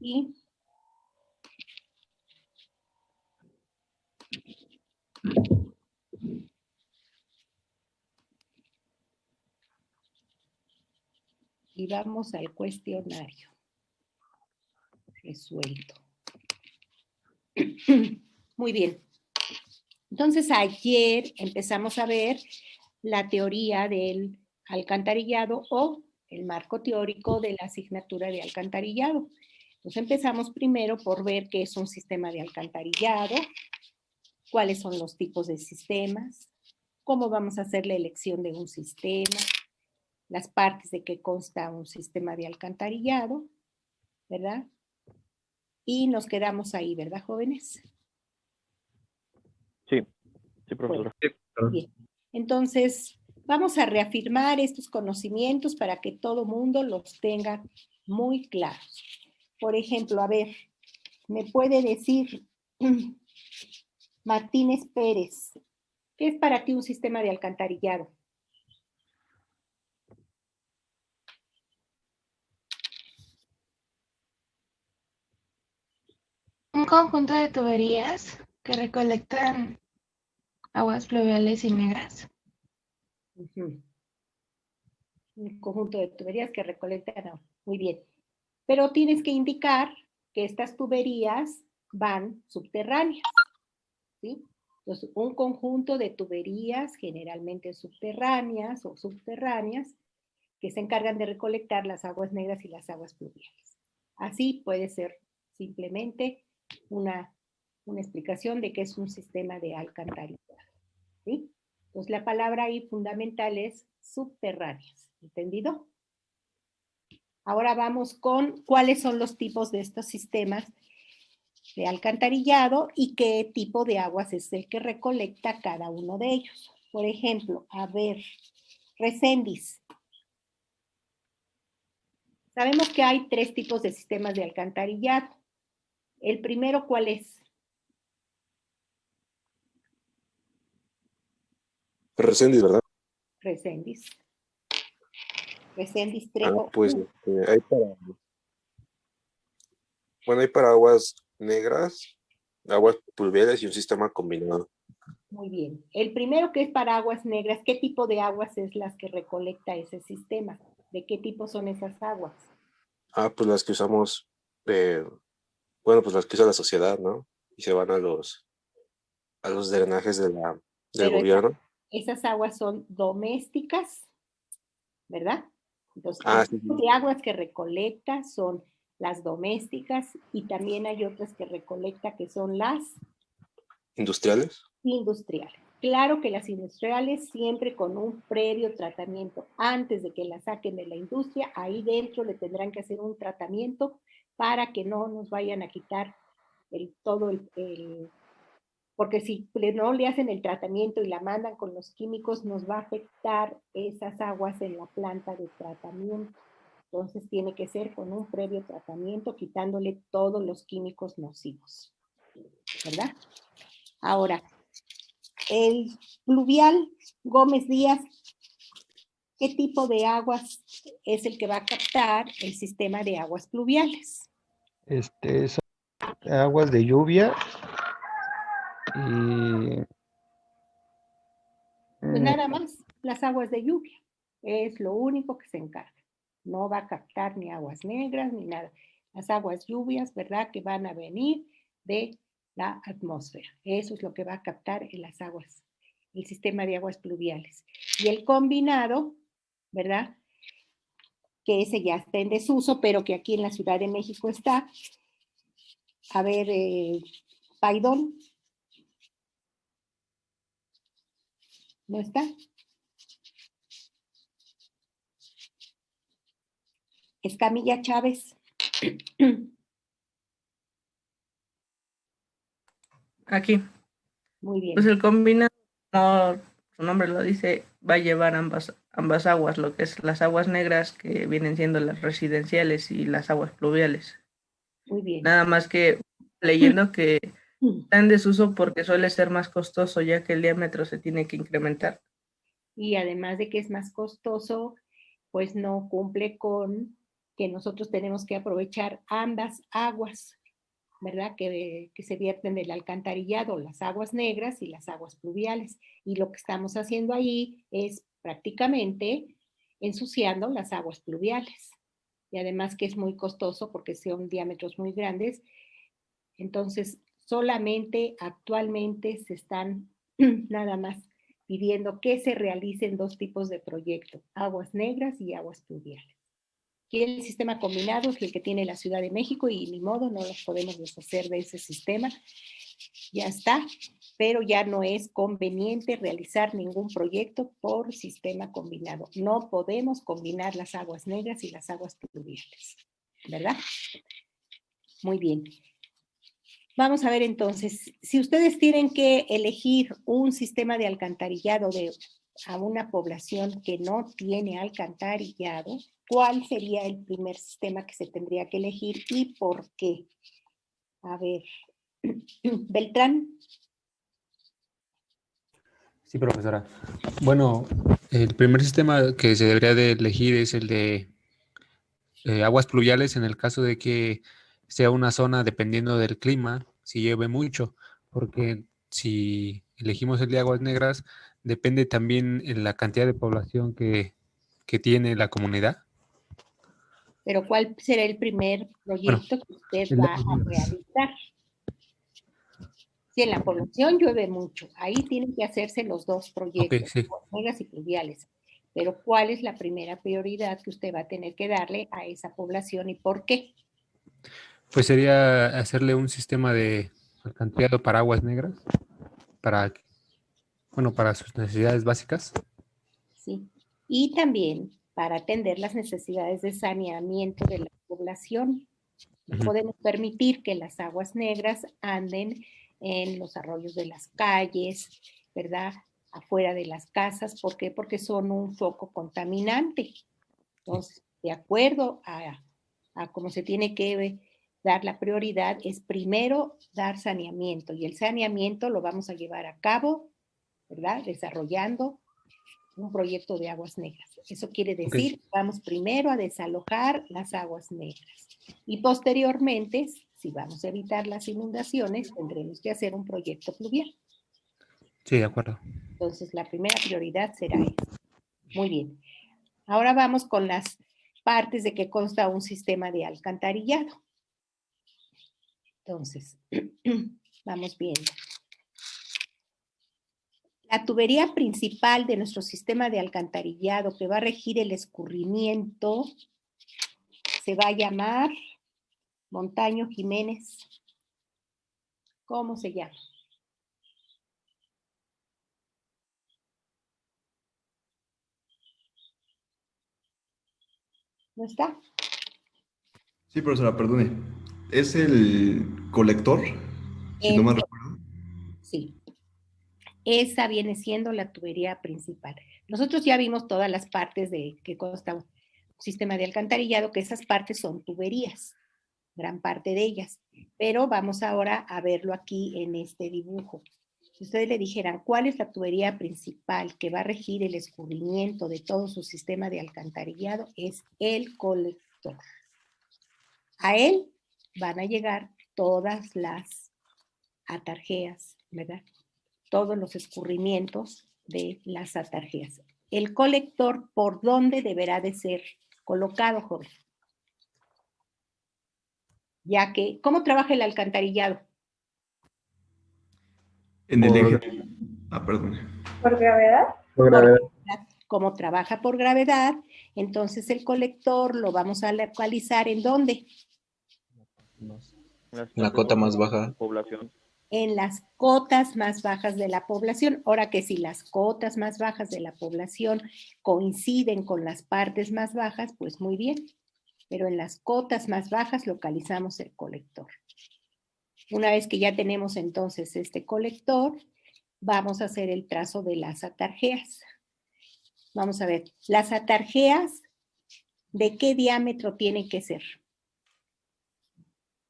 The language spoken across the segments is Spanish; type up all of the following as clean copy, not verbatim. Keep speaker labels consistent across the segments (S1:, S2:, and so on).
S1: Y vamos al cuestionario. Resuelto. Muy bien. Entonces, ayer empezamos a ver la teoría del alcantarillado o el marco teórico de la asignatura de alcantarillado. Entonces, empezamos primero por ver qué es un sistema de alcantarillado, cuáles son los tipos de sistemas, cómo vamos a hacer la elección de un sistema, las partes de que consta un sistema de alcantarillado, ¿verdad? Y nos quedamos ahí, ¿verdad, jóvenes?
S2: Sí, profesora.
S1: Bueno, bien. Entonces, vamos a reafirmar estos conocimientos para que todo mundo los tenga muy claros. Por ejemplo, a ver, me puede decir Martínez Pérez, ¿qué es para ti un sistema de alcantarillado?
S3: Un conjunto de tuberías que recolectan aguas pluviales y negras.
S1: Un conjunto de tuberías que recolectan agua. Muy bien. Pero tienes que indicar que estas tuberías van subterráneas, ¿sí? Entonces, un conjunto de tuberías generalmente subterráneas o subterráneas que se encargan de recolectar las aguas negras y las aguas pluviales. Así puede ser simplemente una explicación de qué es un sistema de alcantarillado, ¿sí? Entonces, la palabra ahí fundamental es subterráneas, ¿entendido? Ahora vamos con cuáles son los tipos de estos sistemas de alcantarillado y qué tipo de aguas es el que recolecta cada uno de ellos. Por ejemplo, a ver, Recendis. Sabemos que hay 3 tipos de sistemas de alcantarillado. El primero, ¿cuál es?
S4: Recendis, ¿verdad?
S1: Recendis. Recendis Trejo.
S4: Pues hay para aguas negras, aguas pluviales y un sistema combinado.
S1: Muy bien. El primero, que es para aguas negras, ¿qué tipo de aguas es las que recolecta ese sistema? ¿De qué tipo son esas aguas?
S4: Pues las que usamos, pues las que usa la sociedad, ¿no? Y se van a los drenajes del
S1: Pero
S4: gobierno.
S1: esas aguas son domésticas, ¿verdad? Entonces, el
S4: Sí.
S1: tipo de aguas que recolecta son las domésticas y también hay otras que recolecta que son las
S4: ¿Industriales?
S1: industriales. Claro que las industriales siempre con un previo tratamiento. Antes de que la saquen de la industria, ahí dentro le tendrán que hacer un tratamiento para que no nos vayan a quitar porque si no le hacen el tratamiento y la mandan con los químicos, nos va a afectar esas aguas en la planta de tratamiento. Entonces tiene que ser con un previo tratamiento, quitándole todos los químicos nocivos, ¿verdad? Ahora, el pluvial Gómez Díaz, ¿qué tipo de aguas es el que va a captar el sistema de aguas pluviales?
S2: Son aguas de lluvia y...
S1: Pues nada más, las aguas de lluvia. Es lo único que se encarga. No va a captar ni aguas negras ni nada. Las aguas lluvias, ¿verdad? Que van a venir de la atmósfera. Eso es lo que va a captar en las aguas, el sistema de aguas pluviales. Y el combinado, ¿verdad? Que ese ya está en desuso, pero que aquí en la Ciudad de México está. A ver, Paidón. ¿No está? Escamilla Chávez.
S5: Aquí.
S1: Muy bien.
S5: Pues el combinado, como su nombre lo dice, va a llevar ambas aguas, lo que es las aguas negras, que vienen siendo las residenciales, y las aguas pluviales.
S1: Muy bien.
S5: Nada más que leyendo que está en desuso porque suele ser más costoso, ya que el diámetro se tiene que incrementar.
S1: Y además de que es más costoso, pues no cumple con que nosotros tenemos que aprovechar ambas aguas, ¿verdad? Que se vierten del alcantarillado, las aguas negras y las aguas pluviales. Y lo que estamos haciendo ahí es prácticamente ensuciando las aguas pluviales. Y además que es muy costoso porque son diámetros muy grandes. Entonces, solamente actualmente se están nada más pidiendo que se realicen dos tipos de proyectos, aguas negras y aguas pluviales. Aquí el sistema combinado es el que tiene la Ciudad de México y ni modo, no nos podemos deshacer de ese sistema. Ya está, pero ya no es conveniente realizar ningún proyecto por sistema combinado. No podemos combinar las aguas negras y las aguas pluviales, ¿verdad? Muy bien. Vamos a ver entonces, si ustedes tienen que elegir un sistema de alcantarillado a una población que no tiene alcantarillado, ¿cuál sería el primer sistema que se tendría que elegir y por qué? A ver, Beltrán.
S6: Sí, profesora. Bueno, el primer sistema que se debería de elegir es el de aguas pluviales en el caso de que sea una zona dependiendo del clima, si llueve mucho, porque si elegimos el de aguas negras, depende también en la cantidad de población que tiene la comunidad.
S1: Pero ¿cuál será el primer proyecto que usted
S6: el de
S1: va
S6: aguas
S1: a
S6: negras.
S1: realizar? Si en la población llueve mucho, ahí tienen que hacerse los dos
S6: Ok,
S1: proyectos,
S6: sí.
S1: negras y pluviales. Pero ¿cuál es la primera prioridad que usted va a tener que darle a esa población y por qué?
S6: Pues sería hacerle un sistema de alcantarillado para aguas negras, para, bueno, para sus necesidades básicas.
S1: ¿Sí? Y también para atender las necesidades de saneamiento de la población. No podemos permitir que las aguas negras anden en los arroyos de las calles, ¿verdad? Afuera de las casas. ¿Por qué? Porque son un foco contaminante. Entonces, de acuerdo a cómo se tiene que dar la prioridad, es primero dar saneamiento. Y el saneamiento lo vamos a llevar a cabo, ¿verdad? Desarrollando un proyecto de aguas negras. Eso quiere decir que vamos primero a desalojar las aguas negras y posteriormente, si vamos a evitar las inundaciones, tendremos que hacer un proyecto pluvial.
S6: Sí, de acuerdo.
S1: Entonces, la primera prioridad será esa. Muy bien. Ahora vamos con las partes de que consta un sistema de alcantarillado. Entonces, vamos viendo. La tubería principal de nuestro sistema de alcantarillado que va a regir el escurrimiento se va a llamar Montaño Jiménez. ¿Cómo se llama? ¿No está?
S7: Sí, profesora, perdone. ¿Es el colector? Si no me recuerdo.
S1: Sí. Esa viene siendo la tubería principal. Nosotros ya vimos todas las partes de que consta un sistema de alcantarillado, que esas partes son tuberías, gran parte de ellas. Pero vamos ahora a verlo aquí en este dibujo. Si ustedes le dijeran cuál es la tubería principal que va a regir el escurrimiento de todo su sistema de alcantarillado, es el colector. A él van a llegar todas las atarjeas, ¿verdad? Todos los escurrimientos de las atarjeas. El colector, ¿por dónde deberá de ser colocado, joven? Ya que, ¿cómo trabaja el alcantarillado?
S7: En el eje. Perdón.
S8: ¿Por gravedad?
S1: Por gravedad. Como trabaja por gravedad, entonces el colector lo vamos a localizar ¿en dónde?
S2: La cota más baja.
S9: Población.
S1: En las cotas más bajas de la población. Ahora que si las cotas más bajas de la población coinciden con las partes más bajas, pues muy bien. Pero en las cotas más bajas localizamos el colector. Una vez que ya tenemos entonces este colector, vamos a hacer el trazo de las atarjeas. Vamos a ver, las atarjeas, ¿de qué diámetro tienen que ser?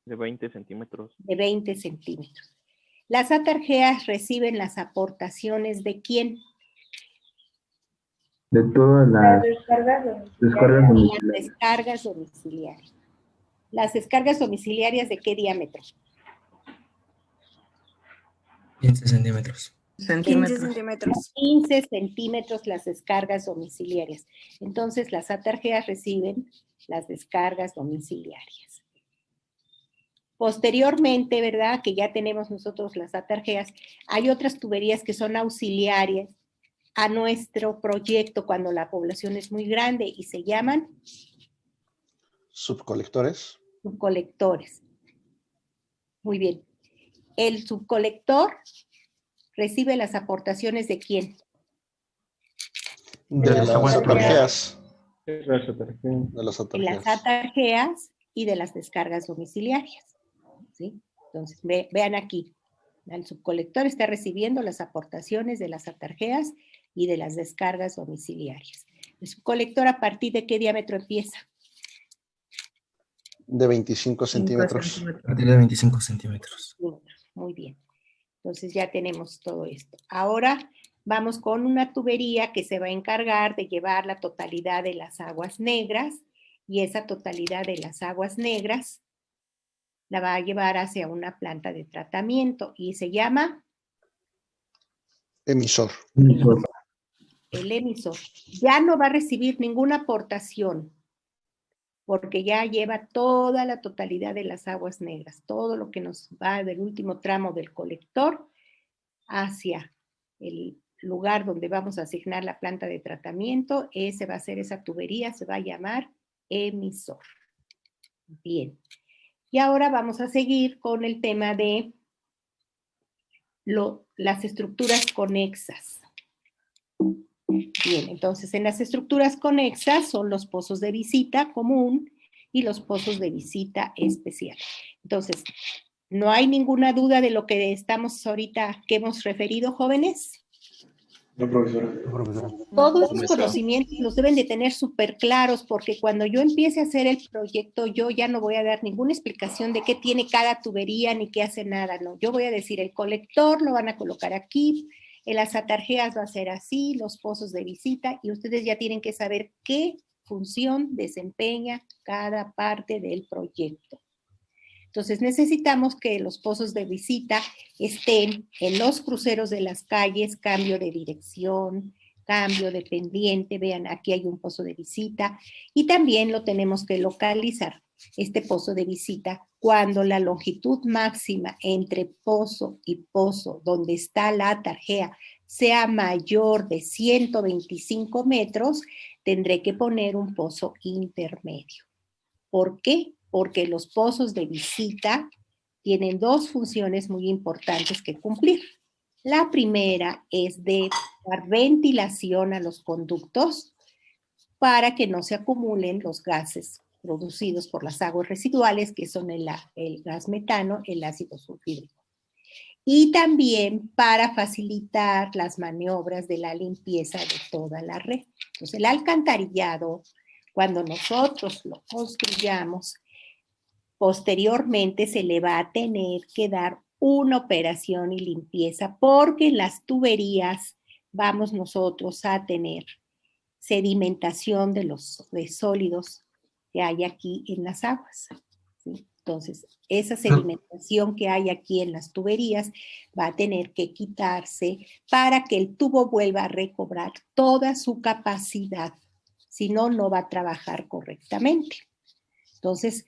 S9: De 20 centímetros.
S1: De 20 centímetros. Las atarjeas reciben las aportaciones ¿de quién?
S8: De todas las descargas
S1: Las
S8: domiciliarias.
S1: descargas domiciliarias. ¿Las descargas domiciliarias de qué diámetro?
S9: 15 centímetros.
S5: 15
S10: centímetros.
S1: 15 centímetros las descargas domiciliarias. Entonces, las atarjeas reciben las descargas domiciliarias. Posteriormente, ¿verdad? Que ya tenemos nosotros las atarjeas, hay otras tuberías que son auxiliares a nuestro proyecto cuando la población es muy grande y se llaman
S2: Subcolectores.
S1: subcolectores. Muy bien. El subcolector recibe las aportaciones ¿de quién?
S2: De las atarjeas.
S8: De las atarjeas.
S2: De las
S1: De las
S2: atarjeas.
S1: atarjeas y de las descargas domiciliarias. ¿Sí? Entonces, vean aquí. El subcolector está recibiendo las aportaciones de las atarjeas y de las descargas domiciliarias. El subcolector, ¿a partir de qué diámetro empieza?
S2: De 25 centímetros.
S9: A partir de 25 centímetros.
S1: Muy bien. Entonces ya tenemos todo esto. Ahora vamos con una tubería que se va a encargar de llevar la totalidad de las aguas negras y esa totalidad de las aguas negras la va a llevar hacia una planta de tratamiento y se llama
S2: Emisor.
S1: el emisor. Ya no va a recibir ninguna aportación porque ya lleva toda la totalidad de las aguas negras, todo lo que nos va del último tramo del colector hacia el lugar donde vamos a asignar la planta de tratamiento. Ese va a ser esa tubería, se va a llamar emisor. Bien. Y ahora vamos a seguir con el tema de las estructuras conexas. Bien, entonces en las estructuras conexas son los pozos de visita común y los pozos de visita especial. Entonces, ¿no hay ninguna duda de lo que estamos ahorita, que hemos referido, jóvenes?
S8: No, profesora.
S1: Todos esos conocimientos los deben de tener súper claros porque cuando yo empiece a hacer el proyecto, yo ya no voy a dar ninguna explicación de qué tiene cada tubería ni qué hace nada, no. Yo voy a decir el colector lo van a colocar aquí, en las atarjeas va a ser así, los pozos de visita y ustedes ya tienen que saber qué función desempeña cada parte del proyecto. Entonces necesitamos que los pozos de visita estén en los cruceros de las calles, cambio de dirección, cambio de pendiente, vean aquí hay un pozo de visita y también lo tenemos que localizar, este pozo de visita, cuando la longitud máxima entre pozo y pozo donde está la tarjea sea mayor de 125 metros, tendré que poner un pozo intermedio. ¿Por qué? Porque los pozos de visita tienen dos funciones muy importantes que cumplir. La primera es de dar ventilación a los conductos para que no se acumulen los gases producidos por las aguas residuales, que son el gas metano, el ácido sulfúrico. Y también para facilitar las maniobras de la limpieza de toda la red. Entonces, el alcantarillado, cuando nosotros lo construyamos, posteriormente se le va a tener que dar una operación y limpieza porque en las tuberías vamos nosotros a tener sedimentación de los sólidos que hay aquí en las aguas, ¿sí? Entonces, esa sedimentación que hay aquí en las tuberías va a tener que quitarse para que el tubo vuelva a recobrar toda su capacidad, si no, no va a trabajar correctamente. Entonces,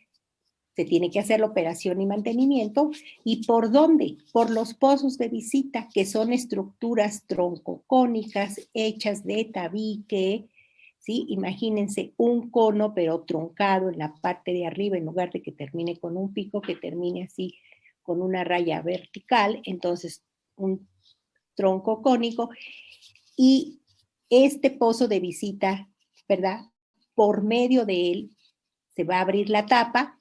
S1: se tiene que hacer la operación y mantenimiento. ¿Y por dónde? Por los pozos de visita, que son estructuras troncocónicas hechas de tabique, ¿sí? Imagínense un cono, pero truncado en la parte de arriba, en lugar de que termine con un pico, que termine así con una raya vertical. Entonces, un tronco cónico. Y este pozo de visita, ¿verdad? Por medio de él se va a abrir la tapa.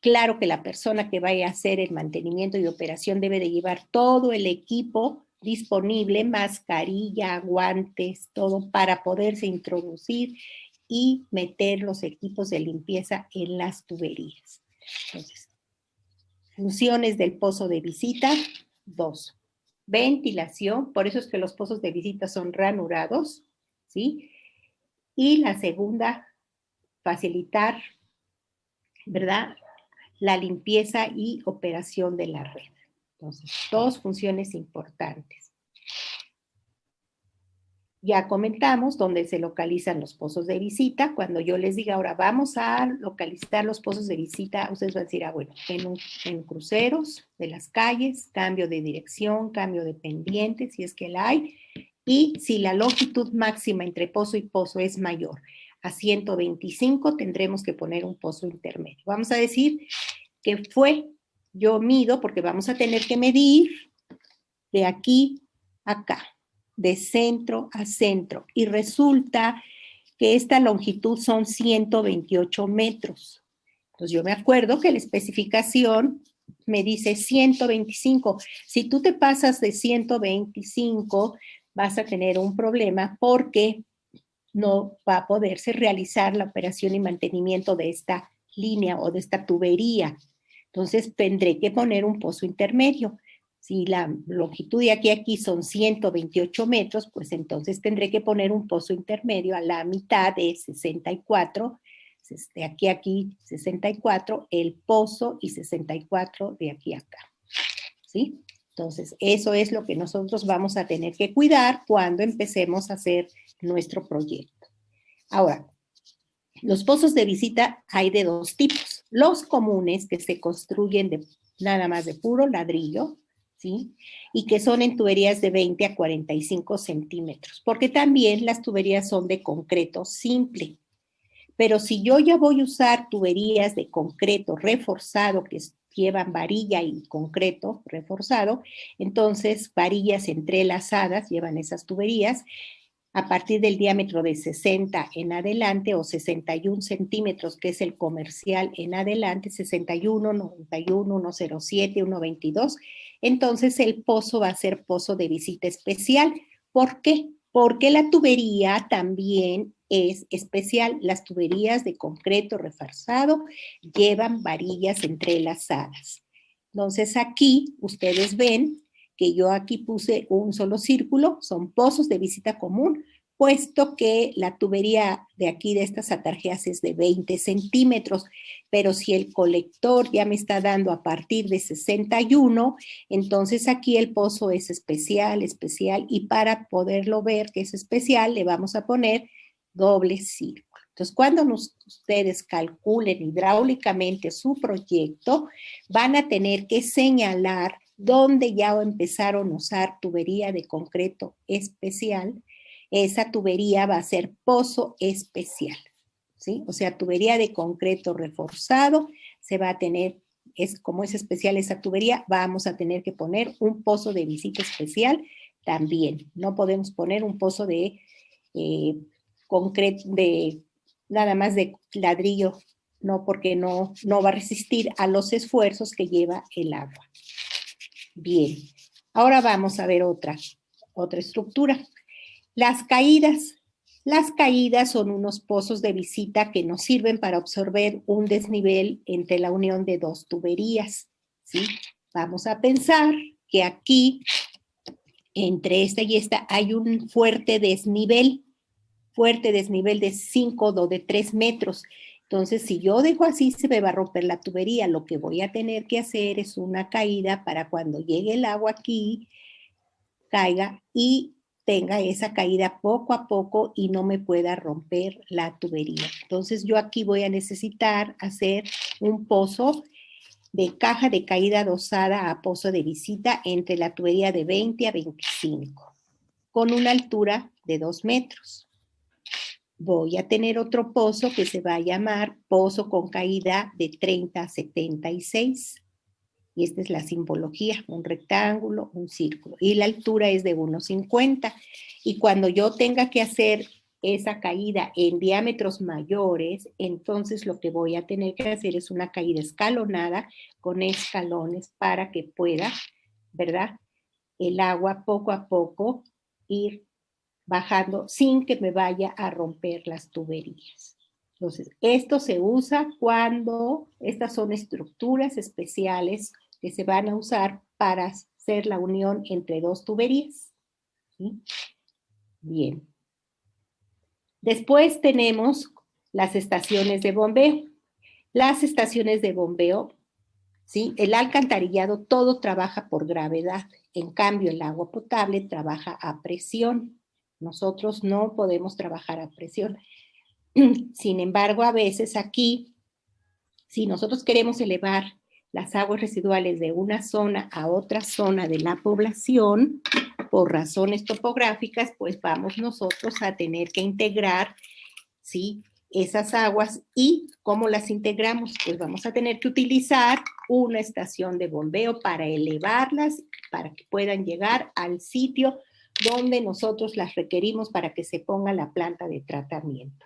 S1: Claro que la persona que vaya a hacer el mantenimiento y operación debe de llevar todo el equipo disponible, mascarilla, guantes, todo para poderse introducir y meter los equipos de limpieza en las tuberías. Entonces, funciones del pozo de visita, 2. Ventilación, por eso es que los pozos de visita son ranurados, ¿sí? Y la segunda, facilitar, ¿verdad?, la limpieza y operación de la red. Entonces, dos funciones importantes. Ya comentamos dónde se localizan los pozos de visita. Cuando yo les diga ahora vamos a localizar los pozos de visita, ustedes van a decir, bueno, en cruceros de las calles, cambio de dirección, cambio de pendiente, si es que la hay, y si la longitud máxima entre pozo y pozo es mayor a 125, tendremos que poner un pozo intermedio. Vamos a decir que yo mido, porque vamos a tener que medir de aquí a acá, de centro a centro, y resulta que esta longitud son 128 metros. Entonces yo me acuerdo que la especificación me dice 125. Si tú te pasas de 125, vas a tener un problema porque no va a poderse realizar la operación y mantenimiento de esta línea o de esta tubería. Entonces tendré que poner un pozo intermedio. Si la longitud de aquí a aquí son 128 metros, pues entonces tendré que poner un pozo intermedio a la mitad de 64, de aquí a aquí 64, el pozo y 64 de aquí a acá. ¿Sí? Entonces, eso es lo que nosotros vamos a tener que cuidar cuando empecemos a hacer nuestro proyecto. Ahora, los pozos de visita hay de dos tipos. Los comunes, que se construyen nada más de puro ladrillo, ¿sí? Y que son en tuberías de 20 a 45 centímetros, porque también las tuberías son de concreto simple. Pero si yo ya voy a usar tuberías de concreto reforzado, que llevan varilla y concreto reforzado, entonces varillas entrelazadas llevan esas tuberías, a partir del diámetro de 60 en adelante o 61 centímetros, que es el comercial en adelante, 61, 91, 107, 122, entonces el pozo va a ser pozo de visita especial. ¿Por qué? Porque la tubería también es especial. Las tuberías de concreto reforzado llevan varillas entrelazadas. Entonces aquí ustedes ven que yo aquí puse un solo círculo, son pozos de visita común, puesto que la tubería de aquí de estas atarjeas es de 20 centímetros, pero si el colector ya me está dando a partir de 61, entonces aquí el pozo es especial, y para poderlo ver que es especial, le vamos a poner doble círculo. Entonces, cuando ustedes calculen hidráulicamente su proyecto, van a tener que señalar donde ya empezaron a usar tubería de concreto especial. Esa tubería va a ser pozo especial, ¿sí? O sea, tubería de concreto reforzado, se va a tener, como es especial esa tubería, vamos a tener que poner un pozo de visita especial también. No podemos poner un pozo de concreto, nada más de ladrillo, no, porque no va a resistir a los esfuerzos que lleva el agua. Bien, ahora vamos a ver otra estructura. Las caídas. Las caídas son unos pozos de visita que nos sirven para absorber un desnivel entre la unión de dos tuberías, ¿sí? Vamos a pensar que aquí, entre esta y esta, hay un fuerte desnivel de 5 o de 3 metros. Entonces, si yo dejo así, se me va a romper la tubería. Lo que voy a tener que hacer es una caída para cuando llegue el agua aquí, caiga y tenga esa caída poco a poco y no me pueda romper la tubería. Entonces, yo aquí voy a necesitar hacer un pozo de caja de caída adosada a pozo de visita entre la tubería de 20 a 25, con una altura de 2 metros. Voy a tener otro pozo que se va a llamar pozo con caída de 30 a 76. Y esta es la simbología, un rectángulo, un círculo. Y la altura es de 1,50. Y cuando yo tenga que hacer esa caída en diámetros mayores, entonces lo que voy a tener que hacer es una caída escalonada con escalones para que pueda, ¿verdad?, el agua poco a poco ir bajando sin que me vaya a romper las tuberías. Entonces, esto se usa cuando estas son estructuras especiales que se van a usar para hacer la unión entre dos tuberías, ¿sí? Bien. Después tenemos las estaciones de bombeo. Las estaciones de bombeo, ¿sí? El alcantarillado todo trabaja por gravedad. En cambio, el agua potable trabaja a presión. Nosotros no podemos trabajar a presión. Sin embargo, a veces aquí, si nosotros queremos elevar las aguas residuales de una zona a otra zona de la población, por razones topográficas, pues vamos nosotros a tener que integrar, ¿sí?, esas aguas. ¿Y cómo las integramos? Pues vamos a tener que utilizar una estación de bombeo para elevarlas, para que puedan llegar al sitio donde nosotros las requerimos para que se ponga la planta de tratamiento.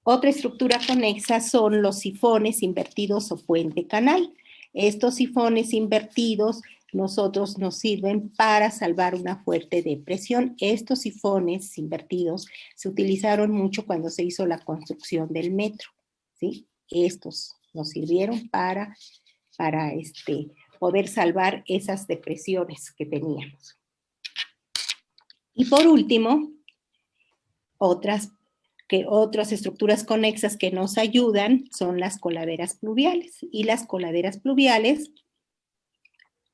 S1: Otra estructura conexa son los sifones invertidos o puente canal. Estos sifones invertidos nosotros nos sirven para salvar una fuerte depresión. Estos sifones invertidos se utilizaron mucho cuando se hizo la construcción del metro, ¿sí? Estos nos sirvieron para poder salvar esas depresiones que teníamos. Y por último, otras estructuras conexas que nos ayudan son las coladeras pluviales. Y las coladeras pluviales,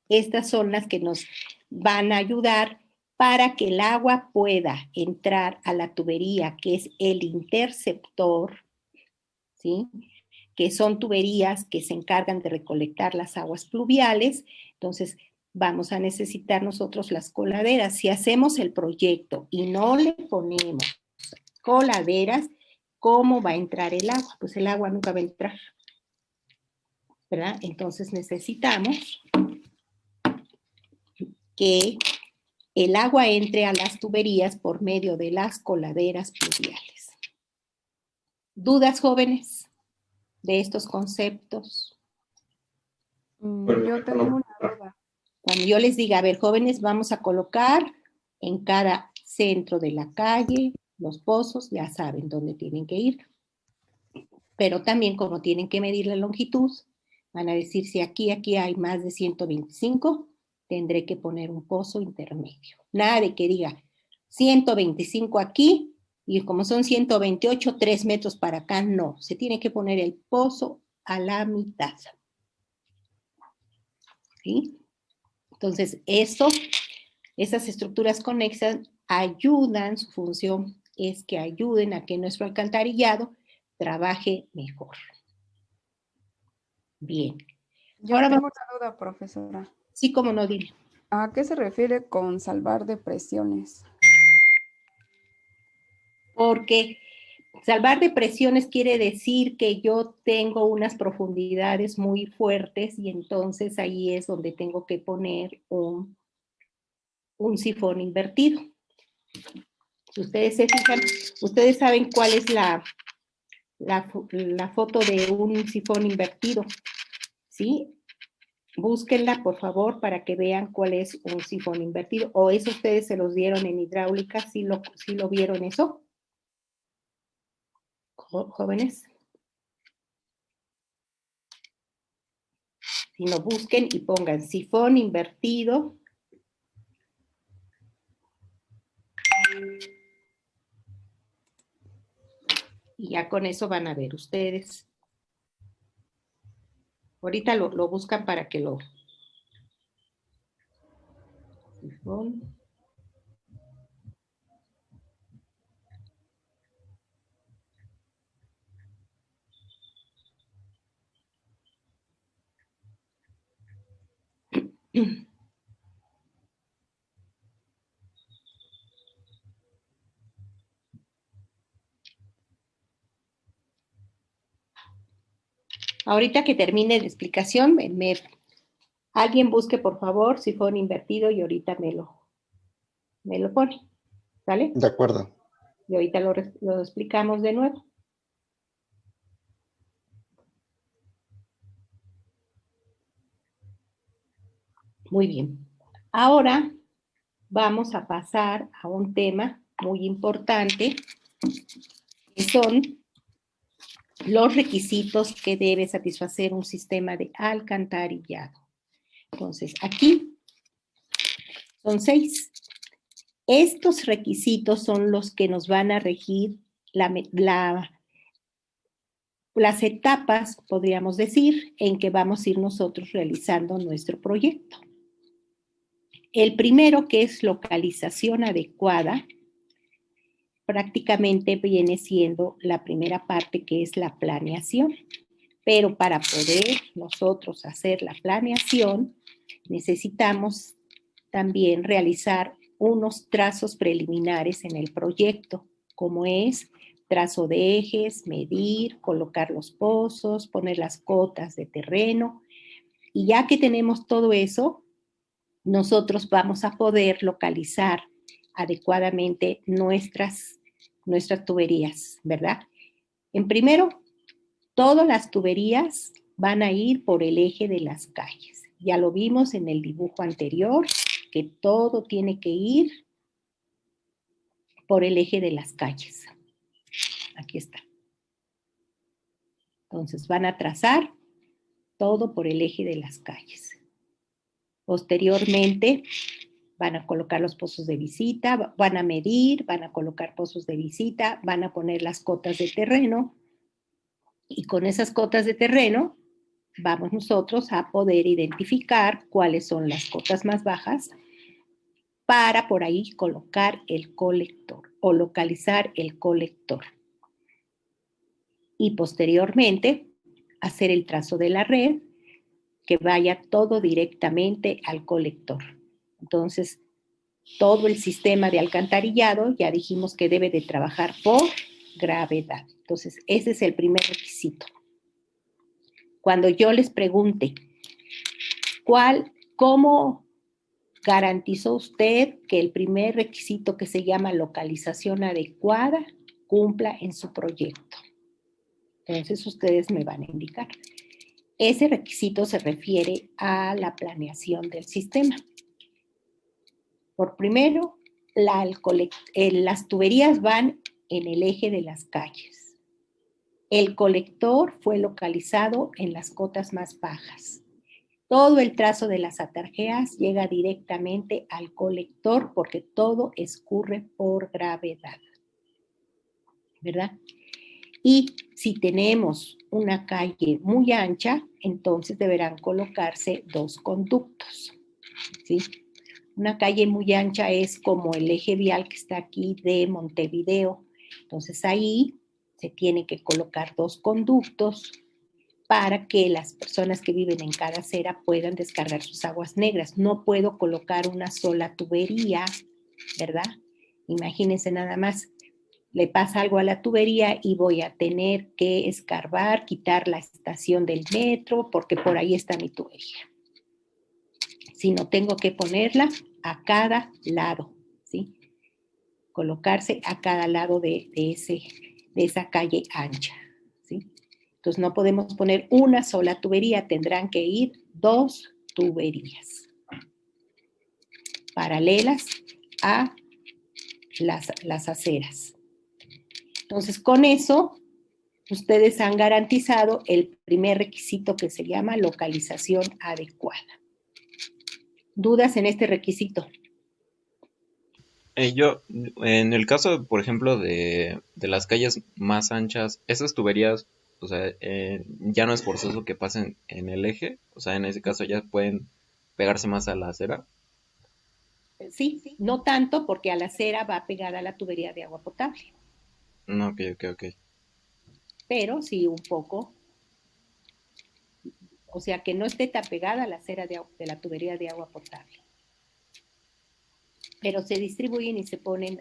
S1: estas son las que nos van a ayudar para que el agua pueda entrar a la tubería, que es el interceptor, ¿sí?, que son tuberías que se encargan de recolectar las aguas pluviales. Entonces, vamos a necesitar nosotros las coladeras. Si hacemos el proyecto y no le ponemos coladeras, ¿cómo va a entrar el agua? Pues el agua nunca va a entrar, ¿verdad? Entonces necesitamos que el agua entre a las tuberías por medio de las coladeras pluviales. ¿Dudas, jóvenes, de estos conceptos?
S10: Yo tengo una duda.
S1: Cuando yo les diga, a ver, jóvenes, vamos a colocar en cada centro de la calle los pozos, ya saben dónde tienen que ir. Pero también, como tienen que medir la longitud, van a decir, si aquí hay más de 125, tendré que poner un pozo intermedio. Nada de que diga 125 aquí, y como son 128, 3 metros para acá, no. Se tiene que poner el pozo a la mitad. ¿Sí? Entonces, esas estructuras conexas ayudan, su función es que ayuden a que nuestro alcantarillado trabaje mejor. Bien.
S10: Yo
S1: Ahora
S10: tengo
S1: vamos.
S10: una duda, profesora.
S1: Sí, cómo no, dile.
S10: ¿A qué se refiere con salvar depresiones?
S1: Porque salvar depresiones quiere decir que yo tengo unas profundidades muy fuertes y entonces ahí es donde tengo que poner un sifón invertido. Si ustedes se fijan, ustedes saben cuál es la foto de un sifón invertido, ¿sí? Búsquenla, por favor, para que vean cuál es un sifón invertido. ¿O eso ustedes se los dieron en hidráulica? ¿Sí lo vieron eso? Jóvenes. Si no, busquen y pongan sifón invertido. Y ya con eso van a ver ustedes. Ahorita lo buscan para que lo... Sifón. Ahorita que termine la explicación, alguien busque, por favor, sifón invertido y ahorita me lo pone. ¿Sale?
S2: De acuerdo.
S1: Y ahorita lo explicamos de nuevo. Muy bien. Ahora vamos a pasar a un tema muy importante, que son los requisitos que debe satisfacer un sistema de alcantarillado. Entonces, aquí son 6. Estos requisitos son los que nos van a regir las etapas, podríamos decir, en que vamos a ir nosotros realizando nuestro proyecto. El primero, que es localización adecuada, prácticamente viene siendo la primera parte, que es la planeación. Pero para poder nosotros hacer la planeación, necesitamos también realizar unos trazos preliminares en el proyecto, como es trazo de ejes, medir, colocar los pozos, poner las cotas de terreno. Y ya que tenemos todo eso, nosotros vamos a poder localizar adecuadamente nuestras tuberías, ¿verdad? En primero, todas las tuberías van a ir por el eje de las calles. Ya lo vimos en el dibujo anterior, que todo tiene que ir por el eje de las calles. Aquí está. Entonces van a trazar todo por el eje de las calles. Posteriormente van a colocar los pozos de visita, van a medir, van a colocar pozos de visita, van a poner las cotas de terreno, y con esas cotas de terreno vamos nosotros a poder identificar cuáles son las cotas más bajas para por ahí colocar el colector o localizar el colector. Y posteriormente hacer el trazo de la red, que vaya todo directamente al colector. Entonces, todo el sistema de alcantarillado ya dijimos que debe de trabajar por gravedad. Entonces, ese es el primer requisito. Cuando yo les pregunte, ¿cómo garantizó usted que el primer requisito, que se llama localización adecuada, cumpla en su proyecto? Entonces, ustedes me van a indicar. Ese requisito se refiere a la planeación del sistema. Por primero, las tuberías van en el eje de las calles. El colector fue localizado en las cotas más bajas. Todo el trazo de las atarjeas llega directamente al colector porque todo escurre por gravedad, ¿verdad? Y si tenemos una calle muy ancha, entonces deberán colocarse 2 conductos, ¿sí? Una calle muy ancha es como el eje vial que está aquí de Montevideo. Entonces ahí se tiene que colocar 2 conductos para que las personas que viven en cada acera puedan descargar sus aguas negras. No puedo colocar una sola tubería, ¿verdad? Imagínense nada más, le pasa algo a la tubería y voy a tener que escarbar, quitar la estación del metro, porque por ahí está mi tubería. Sino tengo que ponerla a cada lado, ¿sí? Colocarse a cada lado de esa calle ancha, ¿sí? Entonces no podemos poner una sola tubería, tendrán que ir 2 tuberías paralelas a las aceras. Entonces con eso ustedes han garantizado el primer requisito, que se llama localización adecuada. ¿Dudas en este requisito?
S11: En el caso, por ejemplo, de las calles más anchas, esas tuberías, o sea, ya no es forzoso que pasen en el eje, o sea, en ese caso ya pueden pegarse más a la acera.
S1: Sí, no tanto, porque a la acera va pegada a la tubería de agua potable.
S11: No, ok.
S1: Pero sí un poco, o sea, que no esté tan pegada a la acera de la tubería de agua potable. Pero se distribuyen y se pone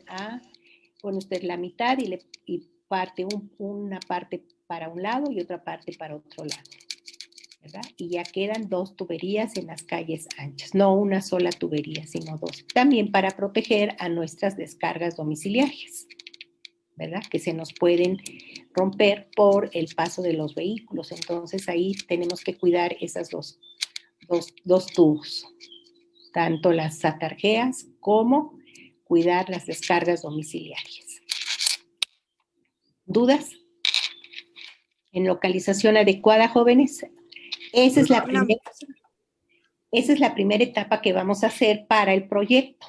S1: usted la mitad y parte una parte para un lado y otra parte para otro lado, ¿verdad? Y ya quedan 2 tuberías en las calles anchas, no una sola tubería, sino 2. También para proteger a nuestras descargas domiciliarias, ¿verdad? Que se nos pueden romper por el paso de los vehículos. Entonces ahí tenemos que cuidar esas dos tubos, tanto las atarjeas como cuidar las descargas domiciliarias. ¿Dudas? En localización adecuada, jóvenes. Esa es la primera etapa que vamos a hacer para el proyecto.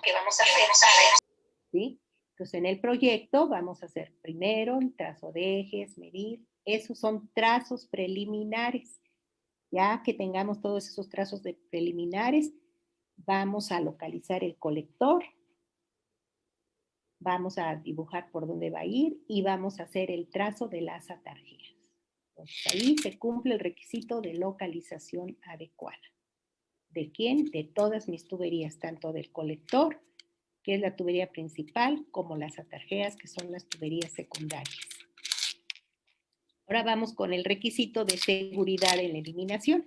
S1: ¿sí? Entonces, en el proyecto vamos a hacer primero el trazo de ejes, medir. Esos son trazos preliminares. Ya que tengamos todos esos trazos preliminares, vamos a localizar el colector, vamos a dibujar por dónde va a ir y vamos a hacer el trazo de las atarjeas. Entonces, ahí se cumple el requisito de localización adecuada. ¿De quién? De todas mis tuberías, tanto del colector, que es la tubería principal, como las atarjeas, que son las tuberías secundarias. Ahora vamos con el requisito de seguridad en la eliminación.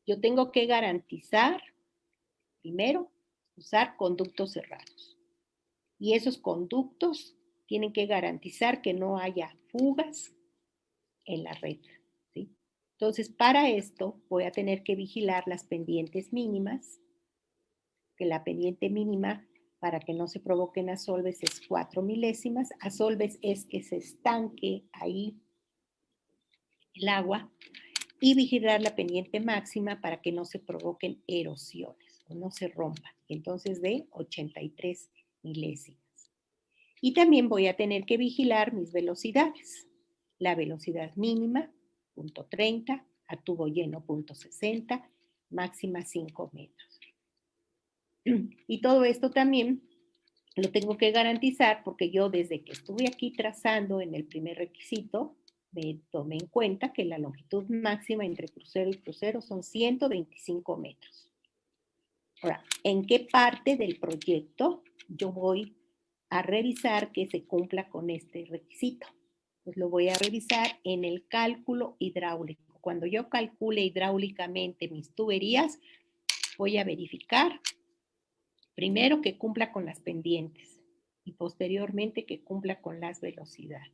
S1: Yo tengo que garantizar, primero, usar conductos cerrados. Y esos conductos tienen que garantizar que no haya fugas en la red, ¿sí? Entonces, para esto voy a tener que vigilar las pendientes mínimas, que la pendiente mínima para que no se provoquen asolves es 4 milésimas. Asolves es que se estanque ahí el agua, y vigilar la pendiente máxima para que no se provoquen erosiones o no se rompan. Entonces, de 83 milésimas. Y también voy a tener que vigilar mis velocidades. La velocidad mínima, 0.30, a tubo lleno, 0.60, máxima 5 metros. Y todo esto también lo tengo que garantizar porque yo desde que estuve aquí trazando en el primer requisito, me tomé en cuenta que la longitud máxima entre crucero y crucero son 125 metros. Ahora, ¿en qué parte del proyecto yo voy a revisar que se cumpla con este requisito? Pues lo voy a revisar en el cálculo hidráulico. Cuando yo calcule hidráulicamente mis tuberías, voy a verificar primero que cumpla con las pendientes y posteriormente que cumpla con las velocidades.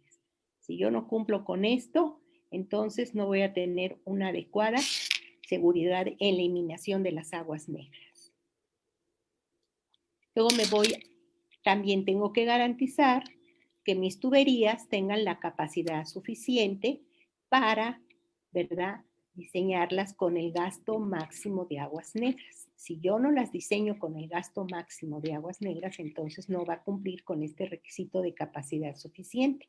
S1: Si yo no cumplo con esto, entonces no voy a tener una adecuada seguridad en la eliminación de las aguas negras. Luego también tengo que garantizar que mis tuberías tengan la capacidad suficiente para, ¿verdad?, diseñarlas con el gasto máximo de aguas negras. Si yo no las diseño con el gasto máximo de aguas negras, entonces no va a cumplir con este requisito de capacidad suficiente.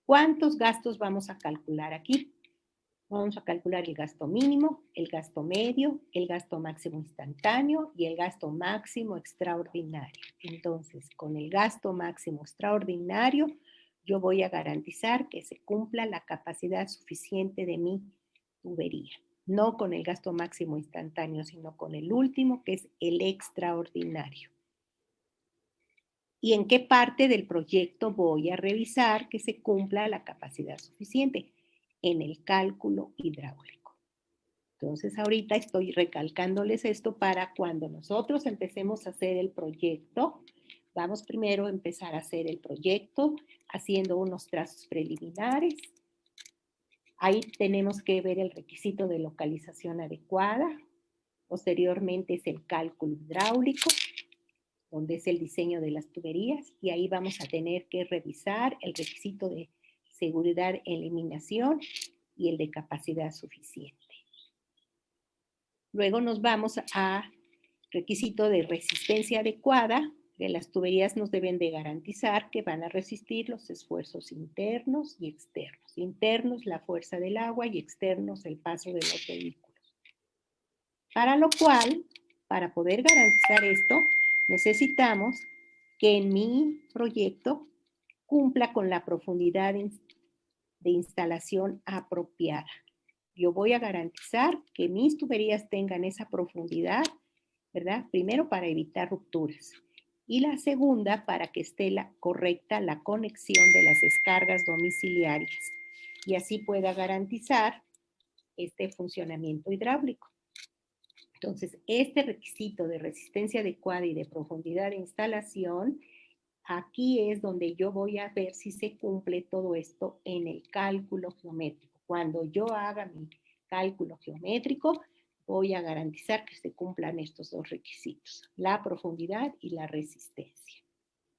S1: ¿Cuántos gastos vamos a calcular aquí? Vamos a calcular el gasto mínimo, el gasto medio, el gasto máximo instantáneo y el gasto máximo extraordinario. Entonces, con el gasto máximo extraordinario, yo voy a garantizar que se cumpla la capacidad suficiente de mi tubería. No con el gasto máximo instantáneo, sino con el último, que es el extraordinario. ¿Y en qué parte del proyecto voy a revisar que se cumpla la capacidad suficiente? En el cálculo hidráulico. Entonces, ahorita estoy recalcándoles esto para cuando nosotros empecemos a hacer el proyecto. Vamos primero a empezar a hacer el proyecto haciendo unos trazos preliminares. Ahí tenemos que ver el requisito de localización adecuada. Posteriormente es el cálculo hidráulico, donde es el diseño de las tuberías, y ahí vamos a tener que revisar el requisito de seguridad en eliminación y el de capacidad suficiente. Luego nos vamos a requisito de resistencia adecuada. De las tuberías nos deben de garantizar que van a resistir los esfuerzos internos y externos. Internos, la fuerza del agua, y externos, el paso de los vehículos. Para lo cual, para poder garantizar esto, necesitamos que en mi proyecto cumpla con la profundidad de instalación apropiada. Yo voy a garantizar que mis tuberías tengan esa profundidad, ¿verdad? Primero para evitar rupturas. Y la segunda para que esté correcta la conexión de las descargas domiciliarias. Y así pueda garantizar este funcionamiento hidráulico. Entonces, este requisito de resistencia adecuada y de profundidad de instalación, aquí es donde yo voy a ver si se cumple todo esto en el cálculo geométrico. Cuando yo haga mi cálculo geométrico, voy a garantizar que se cumplan estos dos requisitos, la profundidad y la resistencia,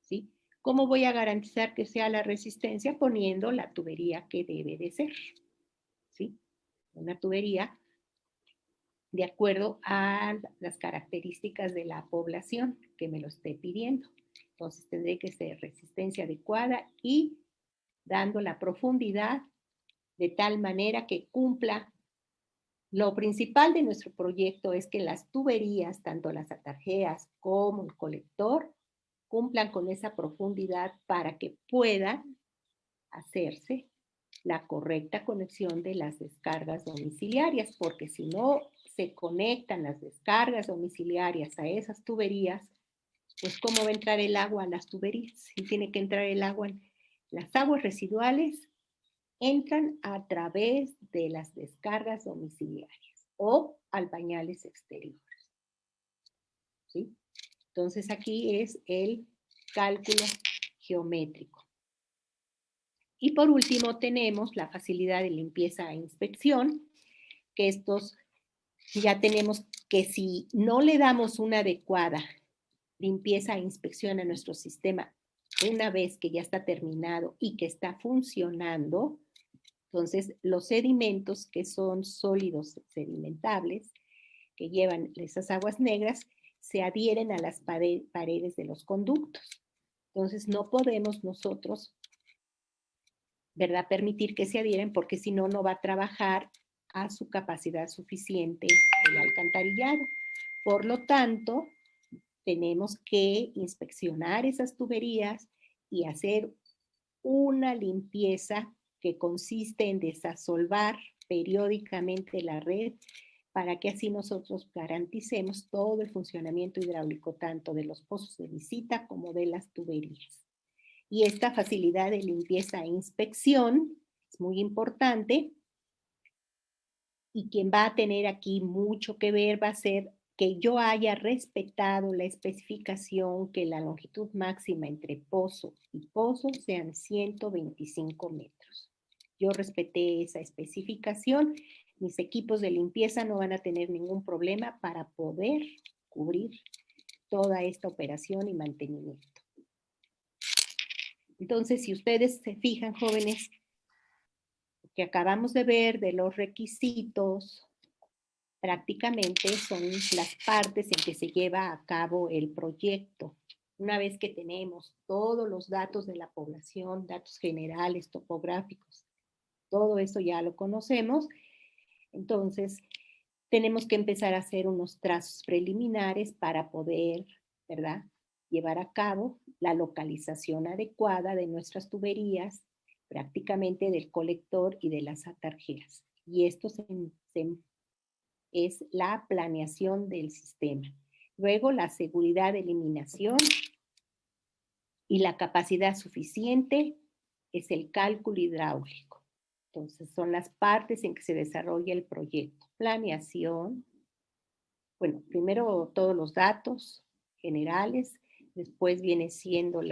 S1: ¿sí? ¿Cómo voy a garantizar que sea la resistencia? Poniendo la tubería que debe de ser, ¿sí? Una tubería de acuerdo a las características de la población que me lo esté pidiendo. Entonces tendré que ser resistencia adecuada y dando la profundidad de tal manera que cumpla. Lo principal de nuestro proyecto es que las tuberías, tanto las atarjeas como el colector, cumplan con esa profundidad para que puedan hacerse la correcta conexión de las descargas domiciliarias, porque si no se conectan las descargas domiciliarias a esas tuberías, pues ¿cómo va a entrar el agua a las tuberías? Si tiene que entrar el agua, las aguas residuales entran a través de las descargas domiciliarias o al bañales exteriores. ¿Sí? Entonces aquí es el cálculo geométrico. Y por último tenemos la facilidad de limpieza e inspección, que estos ya tenemos que si no le damos una adecuada limpieza e inspección a nuestro sistema una vez que ya está terminado y que está funcionando, entonces los sedimentos que son sólidos sedimentables, que llevan esas aguas negras, se adhieren a las paredes de los conductos. Entonces no podemos nosotros, ¿verdad?, permitir que se adhieren porque si no, no va a trabajar a su capacidad suficiente el alcantarillado. Por lo tanto, tenemos que inspeccionar esas tuberías y hacer una limpieza que consiste en desasolvar periódicamente la red para que así nosotros garanticemos todo el funcionamiento hidráulico tanto de los pozos de visita como de las tuberías. Y esta facilidad de limpieza e inspección es muy importante y quien va a tener aquí mucho que ver va a ser que yo haya respetado la especificación que la longitud máxima entre pozo y pozo sean 125 metros. Yo respeté esa especificación, mis equipos de limpieza no van a tener ningún problema para poder cubrir toda esta operación y mantenimiento. Entonces, si ustedes se fijan, jóvenes, que acabamos de ver de los requisitos, prácticamente son las partes en que se lleva a cabo el proyecto. Una vez que tenemos todos los datos de la población, datos generales, topográficos, todo eso ya lo conocemos, entonces tenemos que empezar a hacer unos trazos preliminares para poder, ¿verdad?, llevar a cabo la localización adecuada de nuestras tuberías, prácticamente del colector y de las atarjeas. Y esto es la planeación del sistema. Luego, la seguridad de eliminación y la capacidad suficiente es el cálculo hidráulico. Entonces, son las partes en que se desarrolla el proyecto. Planeación, bueno, primero todos los datos generales, después viene siendo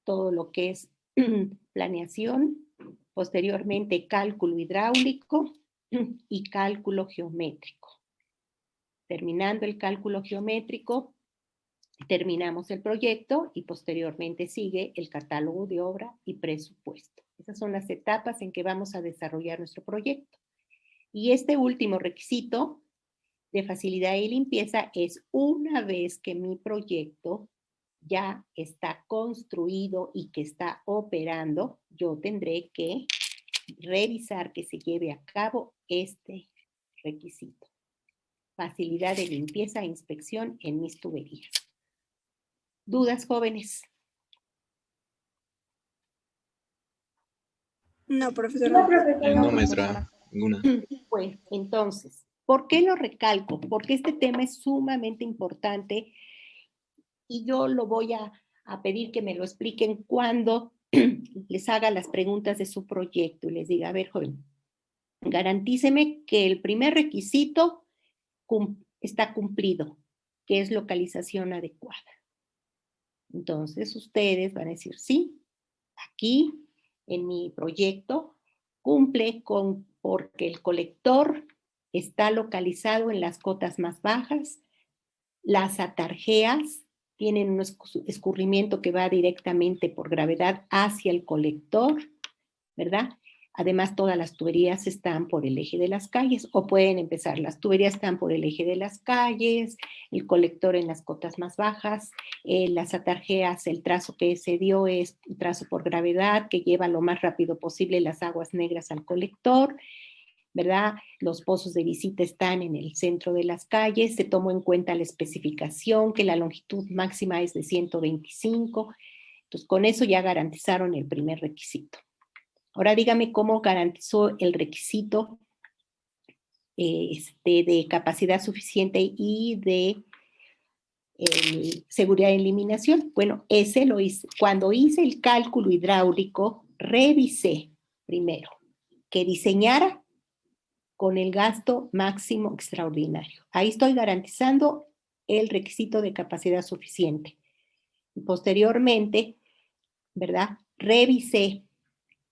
S1: todo lo que es planeación, posteriormente cálculo hidráulico y cálculo geométrico. Terminando el cálculo geométrico, terminamos el proyecto y posteriormente sigue el catálogo de obra y presupuesto. Esas son las etapas en que vamos a desarrollar nuestro proyecto. Y este último requisito de facilidad y limpieza es una vez que mi proyecto ya está construido y que está operando, yo tendré que revisar que se lleve a cabo este requisito. Facilidad de limpieza e inspección en mis tuberías. ¿Dudas, jóvenes?
S12: No, profesora.
S11: No, maestra, ninguna.
S1: Pues, entonces, ¿por qué lo recalco? Porque este tema es sumamente importante y yo lo voy a pedir que me lo expliquen cuando les haga las preguntas de su proyecto y les diga, a ver, joven, garantíceme que el primer requisito está cumplido, que es localización adecuada. Entonces, ustedes van a decir, sí, aquí en mi proyecto cumple porque el colector está localizado en las cotas más bajas, las atarjeas tienen un escurrimiento que va directamente por gravedad hacia el colector, ¿verdad? Además, todas las tuberías están por el eje de las calles, o pueden empezar, las tuberías están por el eje de las calles, el colector en las cotas más bajas, las atarjeas, el trazo que se dio es un trazo por gravedad que lleva lo más rápido posible las aguas negras al colector, ¿verdad? Los pozos de visita están en el centro de las calles, se tomó en cuenta la especificación, que la longitud máxima es de 125, entonces con eso ya garantizaron el primer requisito. Ahora dígame cómo garantizó el requisito de capacidad suficiente y de seguridad de eliminación. Bueno, ese lo hice. Cuando hice el cálculo hidráulico, revisé primero que diseñara con el gasto máximo extraordinario. Ahí estoy garantizando el requisito de capacidad suficiente. Y posteriormente, ¿verdad? Revisé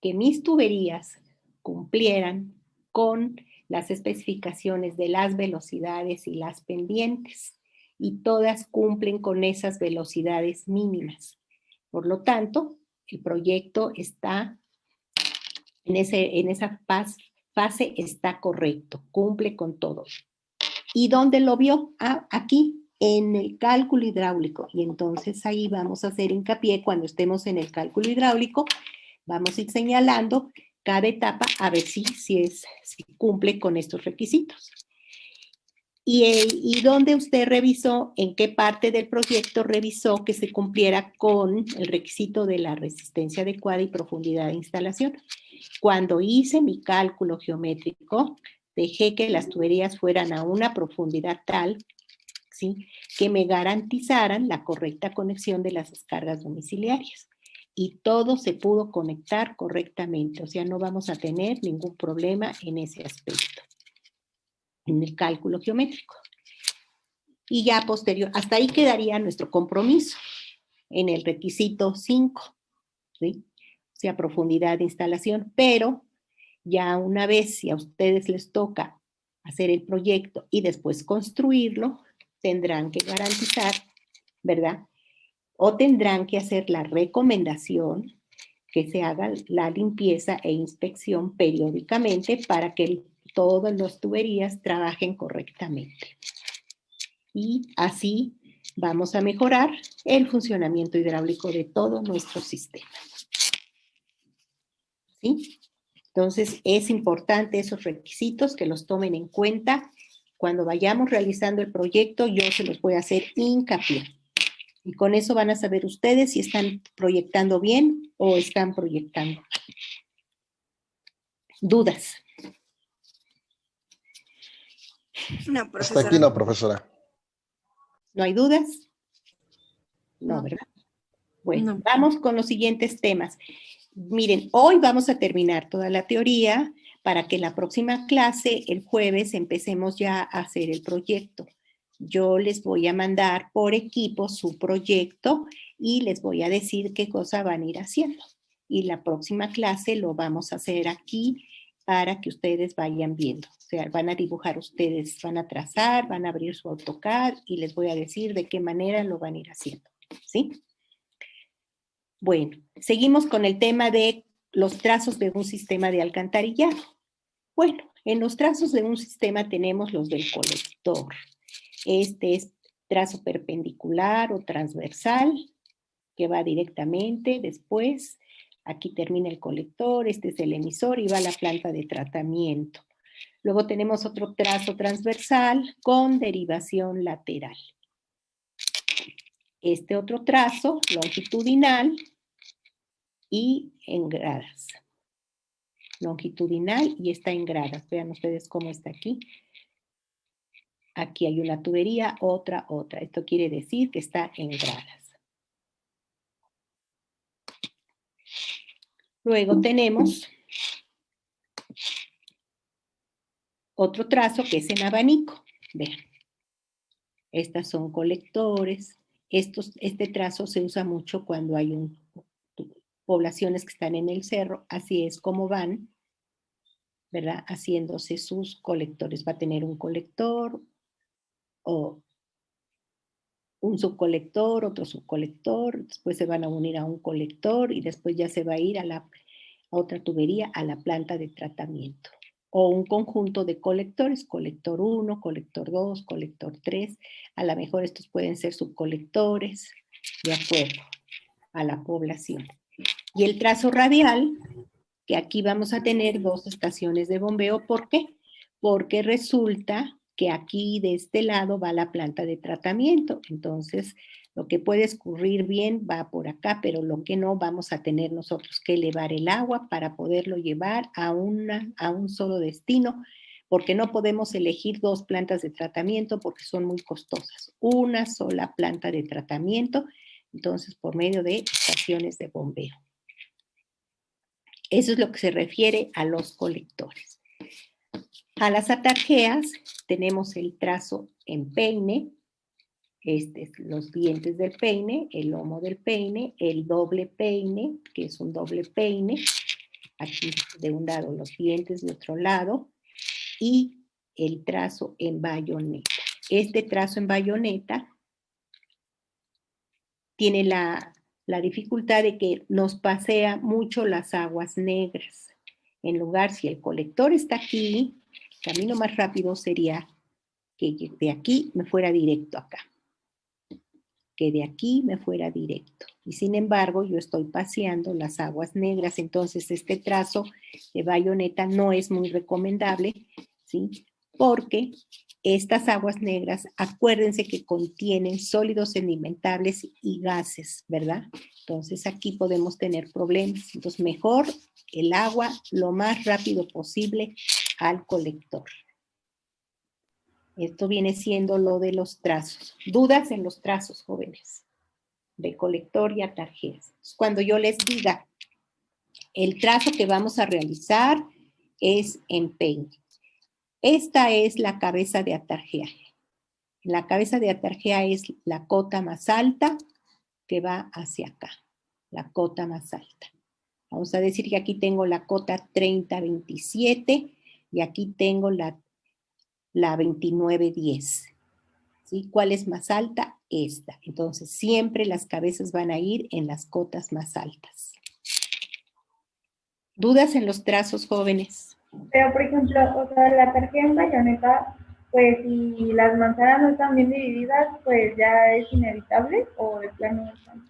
S1: que mis tuberías cumplieran con las especificaciones de las velocidades y las pendientes, y todas cumplen con esas velocidades mínimas. Por lo tanto, el proyecto está en esa fase está correcto, cumple con todo. ¿Y dónde lo vio? Aquí, en el cálculo hidráulico. Y entonces ahí vamos a hacer hincapié cuando estemos en el cálculo hidráulico. Vamos a ir señalando cada etapa a ver si cumple con estos requisitos. ¿Y dónde usted revisó, en qué parte del proyecto revisó que se cumpliera con el requisito de la resistencia adecuada y profundidad de instalación? Cuando hice mi cálculo geométrico, dejé que las tuberías fueran a una profundidad tal, ¿sí?, que me garantizaran la correcta conexión de las descargas domiciliarias. Y todo se pudo conectar correctamente, o sea, no vamos a tener ningún problema en ese aspecto, en el cálculo geométrico. Y ya posterior, hasta ahí quedaría nuestro compromiso en el requisito 5, ¿sí?, o sea, profundidad de instalación, pero ya una vez, si a ustedes les toca hacer el proyecto y después construirlo, tendrán que garantizar, ¿verdad?, o tendrán que hacer la recomendación que se haga la limpieza e inspección periódicamente para que todas las tuberías trabajen correctamente. Y así vamos a mejorar el funcionamiento hidráulico de todo nuestro sistema. ¿Sí? Entonces, es importante esos requisitos que los tomen en cuenta. Cuando vayamos realizando el proyecto, yo se los voy a hacer hincapié. Y con eso van a saber ustedes si están proyectando bien o están proyectando. ¿Dudas?
S2: No, profesora. Hasta aquí no, profesora.
S1: ¿No hay dudas? No, ¿verdad? Bueno, no. Vamos con los siguientes temas. Miren, hoy vamos a terminar toda la teoría para que en la próxima clase, el jueves, empecemos ya a hacer el proyecto. Yo les voy a mandar por equipo su proyecto y les voy a decir qué cosa van a ir haciendo. Y la próxima clase lo vamos a hacer aquí para que ustedes vayan viendo. O sea, van a dibujar ustedes, van a trazar, van a abrir su AutoCAD y les voy a decir de qué manera lo van a ir haciendo. ¿Sí? Bueno, seguimos con el tema de los trazos de un sistema de alcantarillado. Bueno, en los trazos de un sistema tenemos los del colector. Este es trazo perpendicular o transversal, que va directamente después. Aquí termina el colector, este es el emisor y va a la planta de tratamiento. Luego tenemos otro trazo transversal con derivación lateral. Este otro trazo longitudinal y en gradas. Longitudinal y está en gradas. Vean ustedes cómo está aquí. Aquí hay una tubería, otra. Esto quiere decir que está en gradas. Luego tenemos otro trazo que es en abanico. Vean. Estas son colectores. Este trazo se usa mucho cuando hay poblaciones que están en el cerro. Así es como van, ¿verdad?, haciéndose sus colectores. Va a tener un colector o un subcolector, otro subcolector, después se van a unir a un colector y después ya se va a ir a otra tubería a la planta de tratamiento. O un conjunto de colectores, colector 1, colector 2, colector 3. A lo mejor estos pueden ser subcolectores, de acuerdo a la población. Y el trazo radial, que aquí vamos a tener 2 estaciones de bombeo. ¿Por qué? Porque resulta que aquí de este lado va la planta de tratamiento. Entonces, lo que puede escurrir bien va por acá, pero lo que no, vamos a tener nosotros que elevar el agua para poderlo llevar a un solo destino, porque no podemos elegir 2 plantas de tratamiento porque son muy costosas. Una sola planta de tratamiento, entonces por medio de estaciones de bombeo. Eso es lo que se refiere a los colectores. A las atarjeas tenemos el trazo en peine, los dientes del peine, el lomo del peine, el doble peine, que es un doble peine, aquí de un lado los dientes, de otro lado, y el trazo en bayoneta. Este trazo en bayoneta tiene la dificultad de que nos pasea mucho las aguas negras. En lugar, si el colector está aquí, el camino más rápido sería que de aquí me fuera directo acá. Que de aquí me fuera directo. Y sin embargo, yo estoy paseando las aguas negras, entonces este trazo de bayoneta no es muy recomendable, ¿sí? Porque estas aguas negras, acuérdense que contienen sólidos sedimentables y gases, ¿verdad? Entonces aquí podemos tener problemas. Entonces mejor el agua lo más rápido posible al colector. Esto viene siendo lo de los trazos. ¿Dudas en los trazos, jóvenes? De colector y atarjeas. Cuando yo les diga, el trazo que vamos a realizar es en peine. Esta es la cabeza de atarjea. La cabeza de atarjea es la cota más alta que va hacia acá. La cota más alta. Vamos a decir que aquí tengo la cota 3027 y aquí tengo la 2910. ¿Sí? ¿Cuál es más alta? Esta. Entonces, siempre las cabezas van a ir en las cotas más altas. ¿Dudas en los trazos, jóvenes?
S12: Pero, por ejemplo, o sea, la tarjeta en bayoneta, pues si las manzanas no están bien divididas, pues ya es inevitable o de plano no están.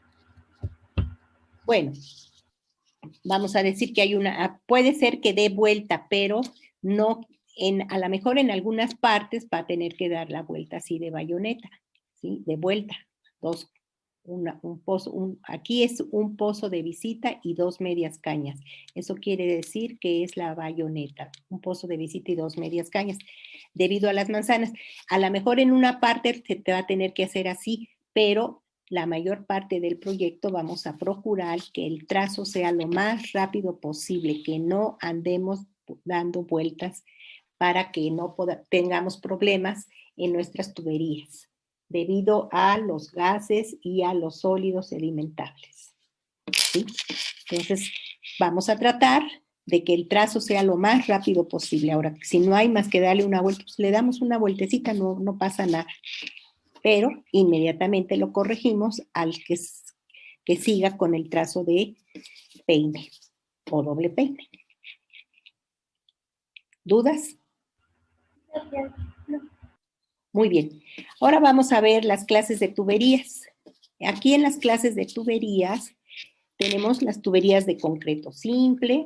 S1: Bueno, vamos a decir que hay puede ser que dé vuelta, pero no, a lo mejor en algunas partes va a tener que dar la vuelta así de bayoneta, ¿sí? De vuelta, aquí es un pozo de visita y 2 medias cañas. Eso quiere decir que es la bayoneta, un pozo de visita y 2 medias cañas, debido a las manzanas. A lo mejor en una parte se te va a tener que hacer así, pero la mayor parte del proyecto vamos a procurar que el trazo sea lo más rápido posible, que no andemos dando vueltas para que no tengamos problemas en nuestras tuberías, debido a los gases y a los sólidos sedimentables. ¿Sí? Entonces, vamos a tratar de que el trazo sea lo más rápido posible. Ahora, si no hay más que darle una vuelta, pues le damos una vueltecita, no pasa nada. Pero inmediatamente lo corregimos al que siga con el trazo de peine o doble peine. ¿Dudas? Muy bien. Ahora vamos a ver las clases de tuberías. Aquí en las clases de tuberías tenemos las tuberías de concreto simple,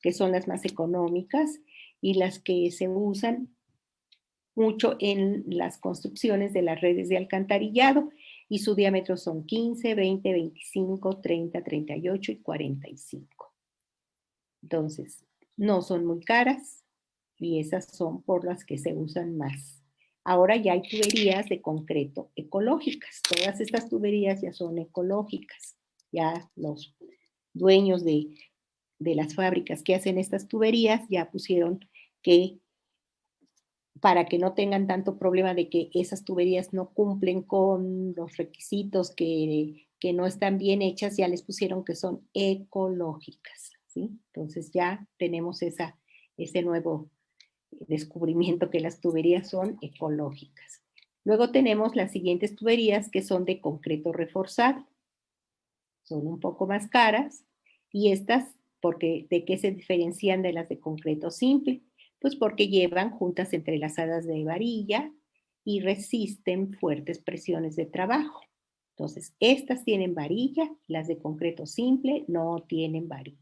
S1: que son las más económicas y las que se usan mucho en las construcciones de las redes de alcantarillado, y su diámetro son 15, 20, 25, 30, 38 y 45. Entonces, no son muy caras y esas son por las que se usan más. Ahora ya hay tuberías de concreto ecológicas. Todas estas tuberías ya son ecológicas. Ya los dueños de las fábricas que hacen estas tuberías ya pusieron que para que no tengan tanto problema de que esas tuberías no cumplen con los requisitos, que no están bien hechas, ya les pusieron que son ecológicas, ¿sí? Entonces ya tenemos ese nuevo descubrimiento que las tuberías son ecológicas. Luego tenemos las siguientes tuberías que son de concreto reforzado. Son un poco más caras y estas ¿De qué se diferencian de las de concreto simple? Pues porque llevan juntas entrelazadas de varilla y resisten fuertes presiones de trabajo. Entonces, estas tienen varilla, las de concreto simple no tienen varilla.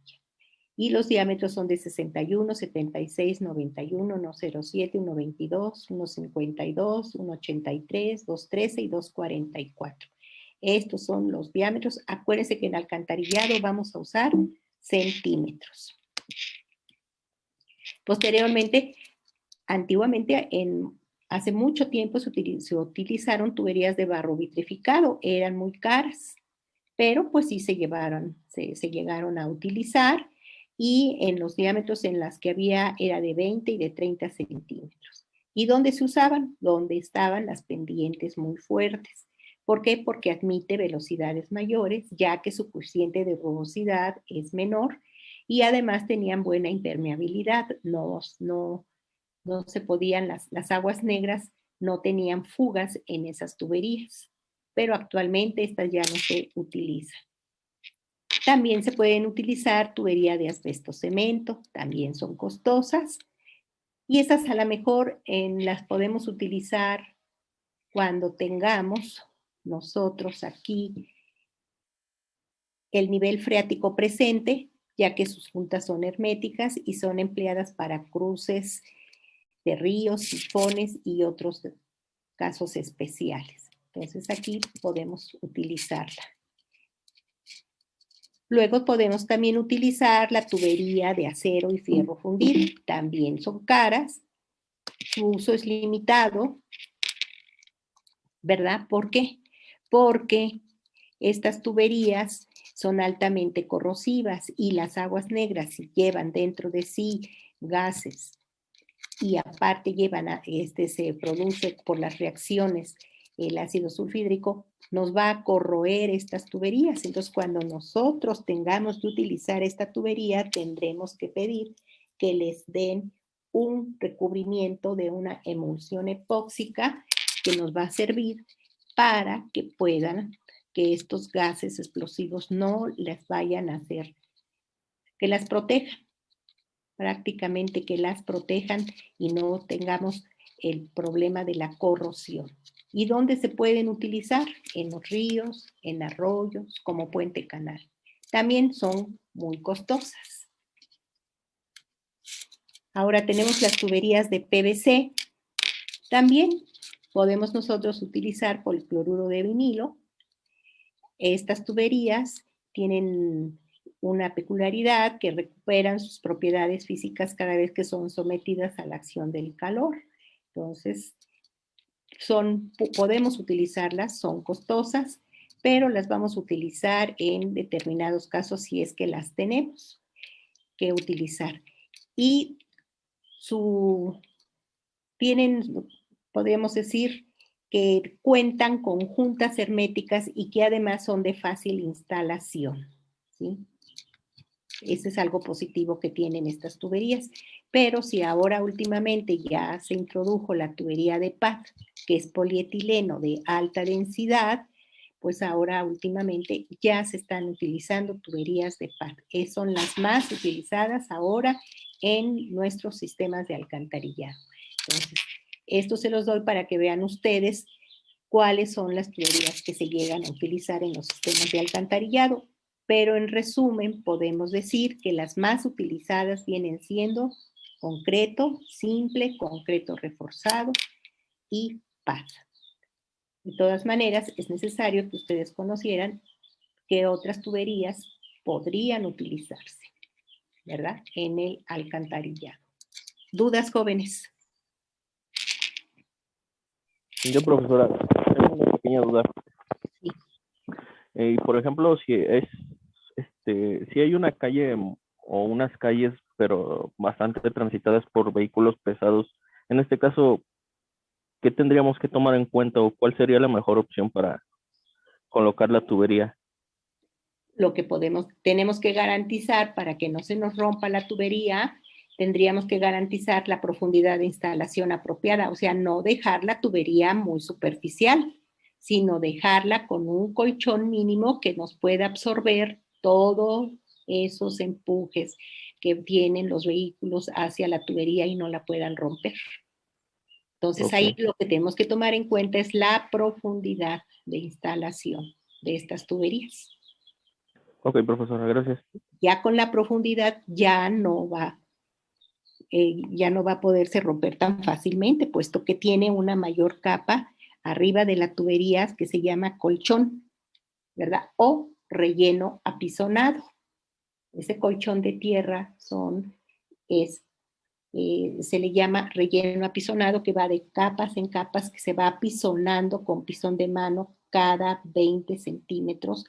S1: Y los diámetros son de 61, 76, 91, 107, 122, 152, 183, 213 y 244. Estos son los diámetros. Acuérdense que en alcantarillado vamos a usar centímetros. Posteriormente, antiguamente, hace mucho tiempo se utilizaron tuberías de barro vitrificado. Eran muy caras, pero pues sí se llegaron a utilizar. Y en los diámetros en las que había era de 20 y de 30 centímetros. ¿Y dónde se usaban? Donde estaban las pendientes muy fuertes. ¿Por qué? Porque admite velocidades mayores, ya que su coeficiente de rugosidad es menor y además tenían buena impermeabilidad. No se podían, las aguas negras no tenían fugas en esas tuberías, pero actualmente estas ya no se utilizan. También se pueden utilizar tubería de asbesto cemento, también son costosas. Y esas a lo mejor las podemos utilizar cuando tengamos nosotros aquí el nivel freático presente, ya que sus juntas son herméticas y son empleadas para cruces de ríos, sifones y otros casos especiales. Entonces aquí podemos utilizarla. Luego podemos también utilizar la tubería de acero y fierro fundido. También son caras. Su uso es limitado, ¿verdad? ¿Por qué? Porque estas tuberías son altamente corrosivas y las aguas negras, si llevan dentro de sí gases y aparte se produce por las reacciones el ácido sulfídrico, nos va a corroer estas tuberías. Entonces, cuando nosotros tengamos que utilizar esta tubería, tendremos que pedir que les den un recubrimiento de una emulsión epóxica que nos va a servir para que estos gases explosivos no les vayan a hacer, que las protejan, prácticamente que las protejan y no tengamos el problema de la corrosión. ¿Y dónde se pueden utilizar? En los ríos, en arroyos, como puente canal. También son muy costosas. Ahora tenemos las tuberías de PVC. También podemos nosotros utilizar policloruro de vinilo. Estas tuberías tienen una peculiaridad que recuperan sus propiedades físicas cada vez que son sometidas a la acción del calor. Entonces, podemos utilizarlas, son costosas, pero las vamos a utilizar en determinados casos si es que las tenemos que utilizar. Y podríamos decir que cuentan con juntas herméticas y que además son de fácil instalación, ¿sí? Ese es algo positivo que tienen estas tuberías. Pero si ahora últimamente ya se introdujo la tubería de PAD, que es polietileno de alta densidad, pues ahora últimamente ya se están utilizando tuberías de PAD. Son las más utilizadas ahora en nuestros sistemas de alcantarillado. Entonces, esto se los doy para que vean ustedes cuáles son las tuberías que se llegan a utilizar en los sistemas de alcantarillado. Pero en resumen, podemos decir que las más utilizadas vienen siendo concreto simple, concreto reforzado y PAD. De todas maneras, es necesario que ustedes conocieran qué otras tuberías podrían utilizarse, ¿verdad? En el alcantarillado. ¿Dudas, jóvenes?
S13: Yo, profesora, tengo una pequeña duda.
S1: Sí.
S13: Por ejemplo, si hay una calle o unas calles, pero bastante transitadas por vehículos pesados, en este caso, ¿qué tendríamos que tomar en cuenta o cuál sería la mejor opción para colocar la tubería?
S1: Lo que tenemos que garantizar para que no se nos rompa la tubería, tendríamos que garantizar la profundidad de instalación apropiada, o sea, no dejar la tubería muy superficial, sino dejarla con un colchón mínimo que nos pueda absorber todo esos empujes que tienen los vehículos hacia la tubería y no la puedan romper. Entonces ahí lo que tenemos que tomar en cuenta es la profundidad de instalación de estas tuberías.
S13: Ok, profesora, gracias.
S1: Ya con la profundidad ya no va a poderse romper tan fácilmente, puesto que tiene una mayor capa arriba de la tubería que se llama colchón, ¿verdad? O relleno apisonado. Ese colchón de tierra se le llama relleno apisonado, que va de capas en capas, que se va apisonando con pisón de mano cada 20 centímetros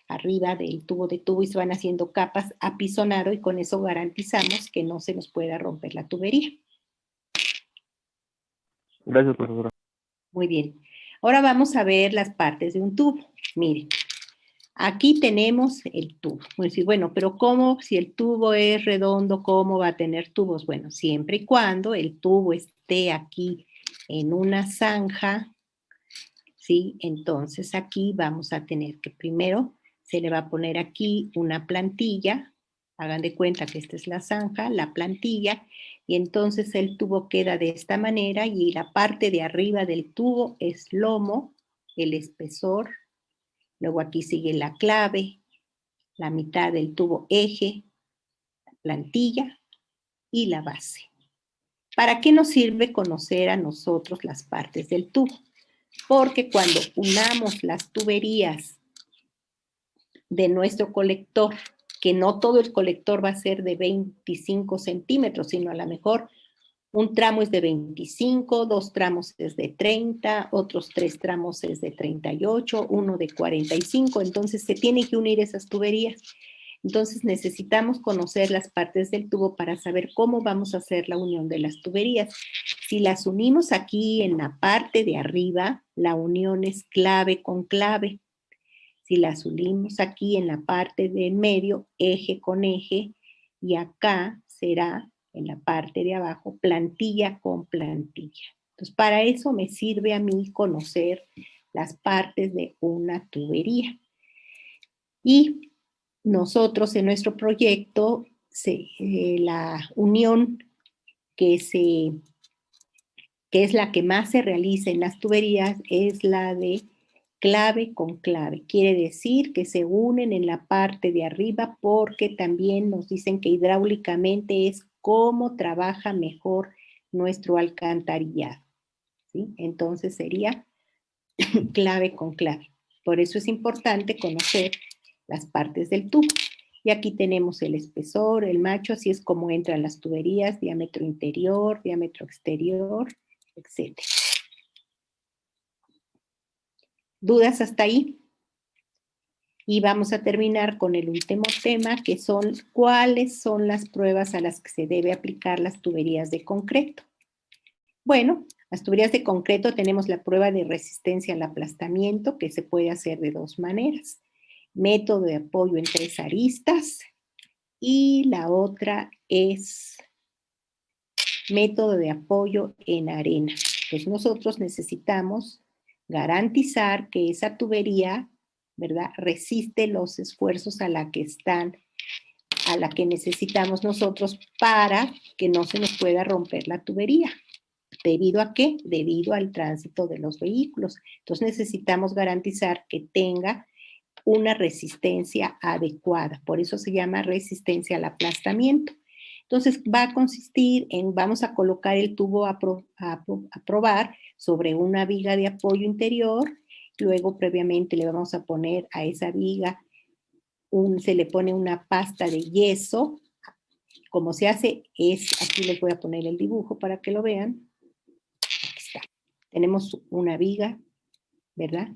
S1: arriba del tubo y se van haciendo capas apisonado, y con eso garantizamos que no se nos pueda romper la tubería.
S13: Gracias, profesora.
S1: Muy bien. Ahora vamos a ver las partes de un tubo. Miren, aquí tenemos el tubo. Bueno, pero ¿cómo? Si el tubo es redondo, ¿cómo va a tener tubos? Bueno, siempre y cuando el tubo esté aquí en una zanja, ¿sí? Entonces aquí vamos a tener que primero se le va a poner aquí una plantilla. Hagan de cuenta que esta es la zanja, la plantilla, y entonces el tubo queda de esta manera, y la parte de arriba del tubo es lomo, el espesor. Luego aquí sigue la clave, la mitad del tubo eje, la plantilla y la base. ¿Para qué nos sirve conocer a nosotros las partes del tubo? Porque cuando unamos las tuberías de nuestro colector, que no todo el colector va a ser de 25 centímetros, sino a lo mejor un tramo es de 25, 2 tramos es de 30, otros 3 tramos es de 38, uno de 45, entonces se tienen que unir esas tuberías. Entonces necesitamos conocer las partes del tubo para saber cómo vamos a hacer la unión de las tuberías. Si las unimos aquí en la parte de arriba, la unión es clave con clave. Si las unimos aquí en la parte del medio, eje con eje, y acá será en la parte de abajo, plantilla con plantilla. Entonces, para eso me sirve a mí conocer las partes de una tubería. Y nosotros en nuestro proyecto, la unión que es la que más se realiza en las tuberías es la de clave con clave. Quiere decir que se unen en la parte de arriba, porque también nos dicen que hidráulicamente es cómo trabaja mejor nuestro alcantarillado, ¿sí? Entonces sería clave con clave. Por eso es importante conocer las partes del tubo. Y aquí tenemos el espesor, el macho, así es como entran las tuberías, diámetro interior, diámetro exterior, etc. ¿Dudas hasta ahí? Y vamos a terminar con el último tema, que son cuáles son las pruebas a las que se debe aplicar las tuberías de concreto. Bueno, las tuberías de concreto tenemos la prueba de resistencia al aplastamiento, que se puede hacer de 2 maneras. Método de apoyo en 3 aristas, y la otra es método de apoyo en arena. Pues nosotros necesitamos garantizar que esa tubería, ¿verdad?, resiste los esfuerzos a la que necesitamos nosotros para que no se nos pueda romper la tubería. ¿Debido a qué? Debido al tránsito de los vehículos. Entonces necesitamos garantizar que tenga una resistencia adecuada. Por eso se llama resistencia al aplastamiento. Entonces va a consistir en, vamos a colocar el tubo a probar sobre una viga de apoyo interior. Luego previamente le vamos a poner a esa viga, se le pone una pasta de yeso. Como se hace es, aquí les voy a poner el dibujo para que lo vean. Aquí está. Tenemos una viga, ¿verdad?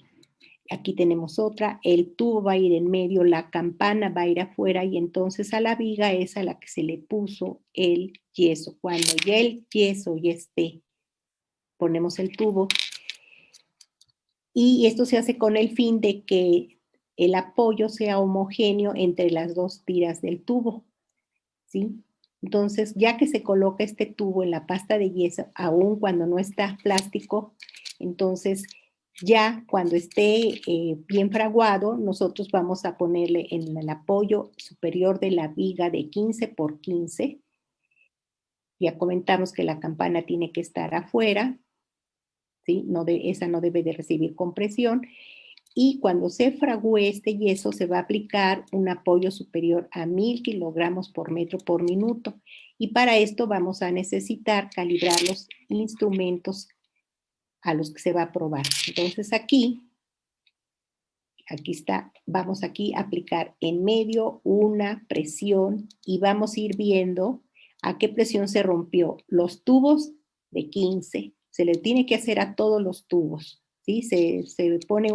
S1: Aquí tenemos otra, el tubo va a ir en medio, la campana va a ir afuera, y entonces a la viga es a la que se le puso el yeso. Cuando ya el yeso ya esté, ponemos el tubo, y esto se hace con el fin de que el apoyo sea homogéneo entre las 2 tiras del tubo, ¿sí? Entonces, ya que se coloca este tubo en la pasta de yeso, aún cuando no está plástico, entonces Ya cuando esté bien fraguado, nosotros vamos a ponerle en el apoyo superior de la viga de 15 por 15. Ya comentamos que la campana tiene que estar afuera, ¿sí? Esa no debe de recibir compresión. Y cuando se fragúe este yeso, se va a aplicar un apoyo superior a 1000 kilogramos por metro por minuto. Y para esto vamos a necesitar calibrar los instrumentos a los que se va a probar. Entonces aquí está, vamos aquí a aplicar en medio una presión y vamos a ir viendo a qué presión se rompió. Los tubos de 15, se le tiene que hacer a todos los tubos, ¿sí? Se pone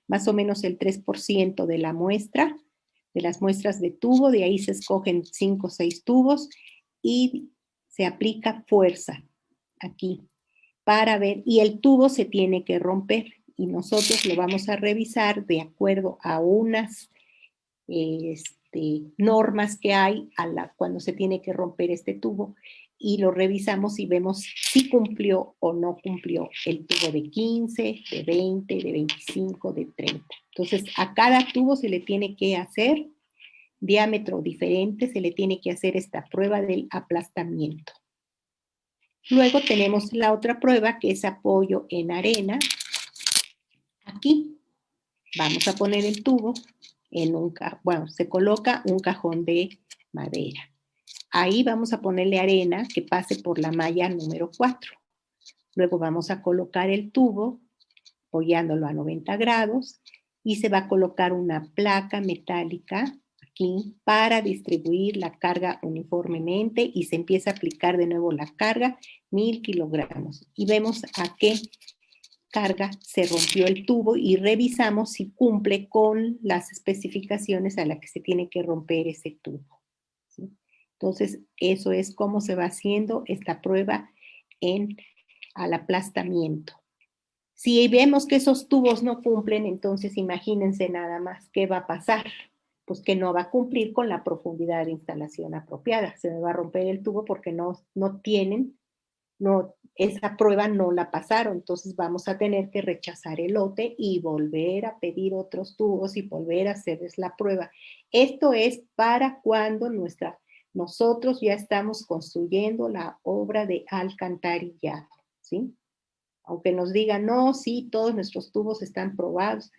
S1: más o menos el 3% de la muestra, de las muestras de tubo, de ahí se escogen 5 o 6 tubos y se aplica fuerza aquí para ver, y el tubo se tiene que romper y nosotros lo vamos a revisar de acuerdo a unas normas que hay cuando se tiene que romper este tubo y lo revisamos y vemos si cumplió o no cumplió el tubo de 15, de 20, de 25, de 30. Entonces, a cada tubo se le tiene que hacer diámetro diferente, se le tiene que hacer esta prueba del aplastamiento. Luego tenemos la otra prueba que es apoyo en arena. Aquí vamos a poner el tubo en un cajón, bueno, se coloca un cajón de madera. Ahí vamos a ponerle arena que pase por la malla número 4. Luego vamos a colocar el tubo apoyándolo a 90 grados y se va a colocar una placa metálica aquí para distribuir la carga uniformemente y se empieza a aplicar de nuevo la carga, 1000 kilogramos. Y vemos a qué carga se rompió el tubo y revisamos si cumple con las especificaciones a las que se tiene que romper ese tubo, ¿sí? Entonces, eso es cómo se va haciendo esta prueba al aplastamiento. Si vemos que esos tubos no cumplen, entonces imagínense nada más qué va a pasar. Pues que no va a cumplir con la profundidad de instalación apropiada. Se me va a romper el tubo porque esa prueba no la pasaron. Entonces vamos a tener que rechazar el lote y volver a pedir otros tubos y volver a hacerles la prueba. Esto es para cuando nosotros ya estamos construyendo la obra de alcantarillado, ¿sí? Aunque nos digan, no, sí, todos nuestros tubos están probados.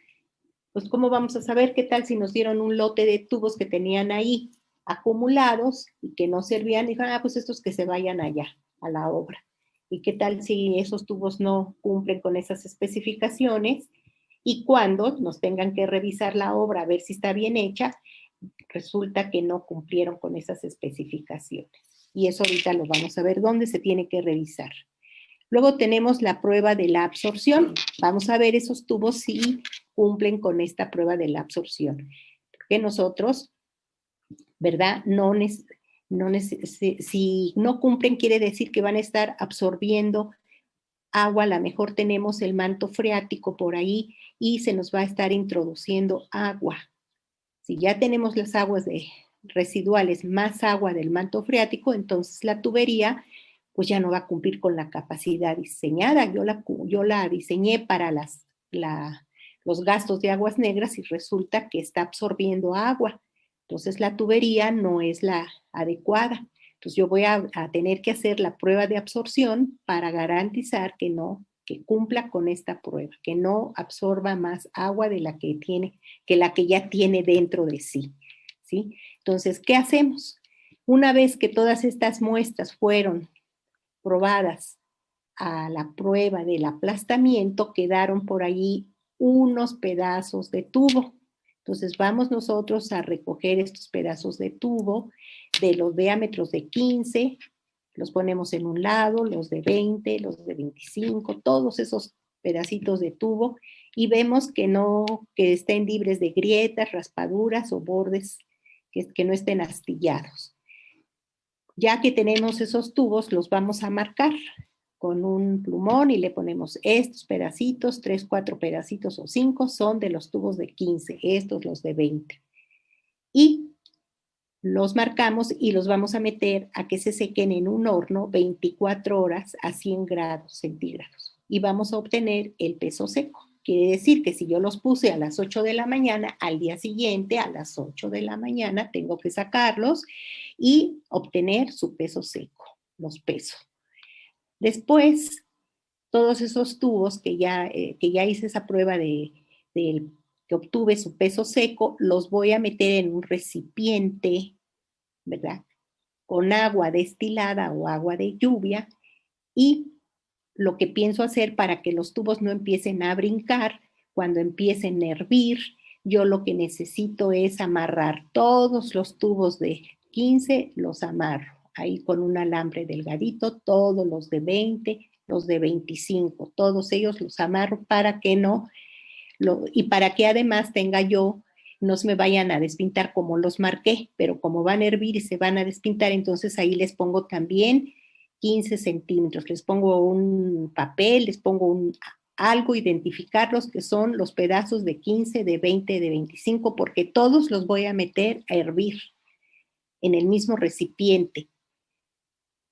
S1: Pues, ¿cómo vamos a saber qué tal si nos dieron un lote de tubos que tenían ahí acumulados y que no servían? Y dijeron, pues estos que se vayan allá a la obra. ¿Y qué tal si esos tubos no cumplen con esas especificaciones? Y cuando nos tengan que revisar la obra a ver si está bien hecha, resulta que no cumplieron con esas especificaciones. Y eso ahorita lo vamos a ver dónde se tiene que revisar. Luego tenemos la prueba de la absorción. Vamos a ver esos tubos si cumplen con esta prueba de la absorción. Porque nosotros, ¿verdad? Si no cumplen, quiere decir que van a estar absorbiendo agua. A lo mejor tenemos el manto freático por ahí y se nos va a estar introduciendo agua. Si ya tenemos las aguas residuales más agua del manto freático, entonces la tubería pues ya no va a cumplir con la capacidad diseñada. Yo la diseñé para los gastos de aguas negras y resulta que está absorbiendo agua. Entonces la tubería no es la adecuada. Entonces yo voy a tener que hacer la prueba de absorción para garantizar que cumpla con esta prueba, que no absorba más agua de la que ya tiene dentro de sí, ¿sí? Entonces, ¿qué hacemos? Una vez que todas estas muestras fueron probadas a la prueba del aplastamiento, quedaron por allí unos pedazos de tubo. Entonces vamos nosotros a recoger estos pedazos de tubo de los diámetros de 15, los ponemos en un lado, los de 20, los de 25, todos esos pedacitos de tubo y vemos que estén libres de grietas, raspaduras o bordes que no estén astillados. Ya que tenemos esos tubos, los vamos a marcar con un plumón y le ponemos estos pedacitos, 3, 4 pedacitos o 5 son de los tubos de 15, estos los de 20. Y los marcamos y los vamos a meter a que se sequen en un horno 24 horas a 100 grados centígrados. Y vamos a obtener el peso seco. Quiere decir que si yo los puse a las 8 de la mañana, al día siguiente a las 8 de la mañana tengo que sacarlos y obtener su peso seco, los peso. Después, todos esos tubos que ya hice esa prueba que obtuve su peso seco, los voy a meter en un recipiente, ¿verdad? Con agua destilada o agua de lluvia, y lo que pienso hacer para que los tubos no empiecen a brincar, cuando empiecen a hervir, yo lo que necesito es amarrar todos los tubos de 15, los amarro ahí con un alambre delgadito, todos los de 20, los de 25, todos ellos los amarro para que no, y para que además tenga yo, no se me vayan a despintar como los marqué, pero como van a hervir y se van a despintar, entonces ahí les pongo también 15 centímetros, les pongo un papel, les pongo algo, identificarlos que son los pedazos de 15, de 20, de 25, porque todos los voy a meter a hervir en el mismo recipiente.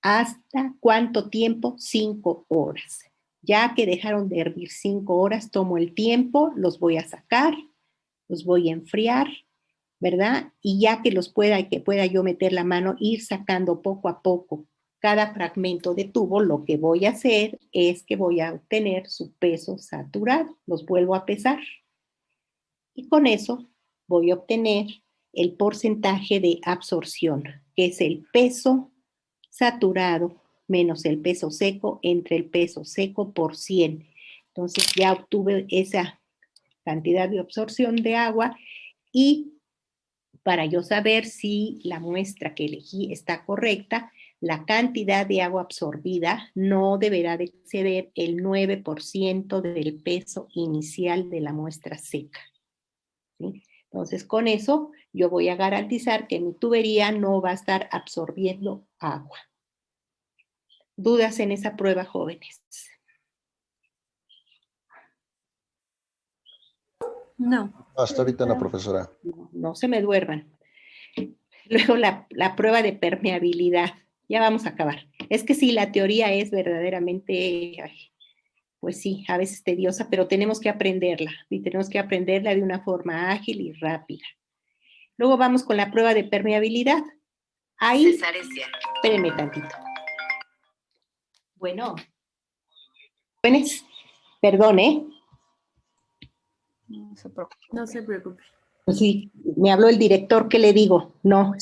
S1: ¿Hasta cuánto tiempo? 5 horas. Ya que dejaron de hervir 5 horas, tomo el tiempo, los voy a sacar, los voy a enfriar, ¿verdad? Y ya que pueda yo meter la mano, ir sacando poco a poco cada fragmento de tubo, lo que voy a hacer es que voy a obtener su peso saturado. Los vuelvo a pesar. Y con eso voy a obtener el porcentaje de absorción, que es el peso saturado menos el peso seco entre el peso seco por 100. Entonces ya obtuve esa cantidad de absorción de agua, y para yo saber si la muestra que elegí está correcta, la cantidad de agua absorbida no deberá de exceder el 9% del peso inicial de la muestra seca, ¿sí? Entonces, con eso yo voy a garantizar que mi tubería no va a estar absorbiendo agua. ¿Dudas en esa prueba, jóvenes?
S2: No. Hasta ahorita no, profesora.
S1: No se me duerman. Luego la prueba de permeabilidad. Ya vamos a acabar. Es que sí, la teoría es verdaderamente, pues sí, a veces tediosa, pero tenemos que aprenderla. Y tenemos que aprenderla de una forma ágil y rápida. Luego vamos con la prueba de permeabilidad. Ahí, espérenme tantito. Bueno, jóvenes, perdón,
S10: No se preocupe.
S2: No se preocupe.
S1: Pues sí, me habló el director, ¿qué le digo? No,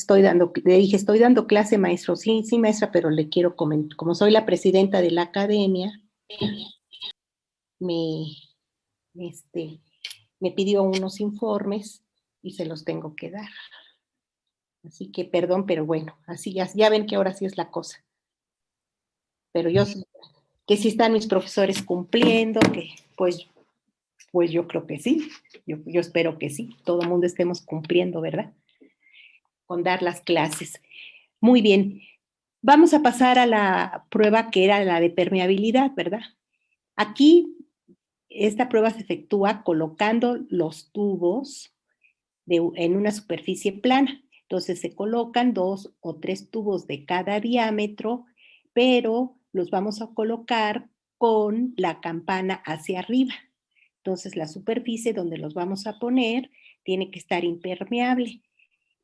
S1: le dije, estoy dando clase, maestro. Sí, sí, maestra, pero le quiero comentar, como soy la presidenta de la academia, me pidió unos informes y se los tengo que dar. Así que perdón, pero bueno, así ya ven que ahora sí es la cosa. Pero yo sé que sí están mis profesores cumpliendo, que pues yo creo que sí, yo espero que sí, todo el mundo estemos cumpliendo, ¿verdad? Con dar las clases. Muy bien, vamos a pasar a la prueba que era la de permeabilidad, ¿verdad? Aquí, esta prueba se efectúa colocando los tubos en una superficie plana. Entonces se colocan 2 o 3 tubos de cada diámetro, pero los vamos a colocar con la campana hacia arriba. Entonces la superficie donde los vamos a poner tiene que estar impermeable.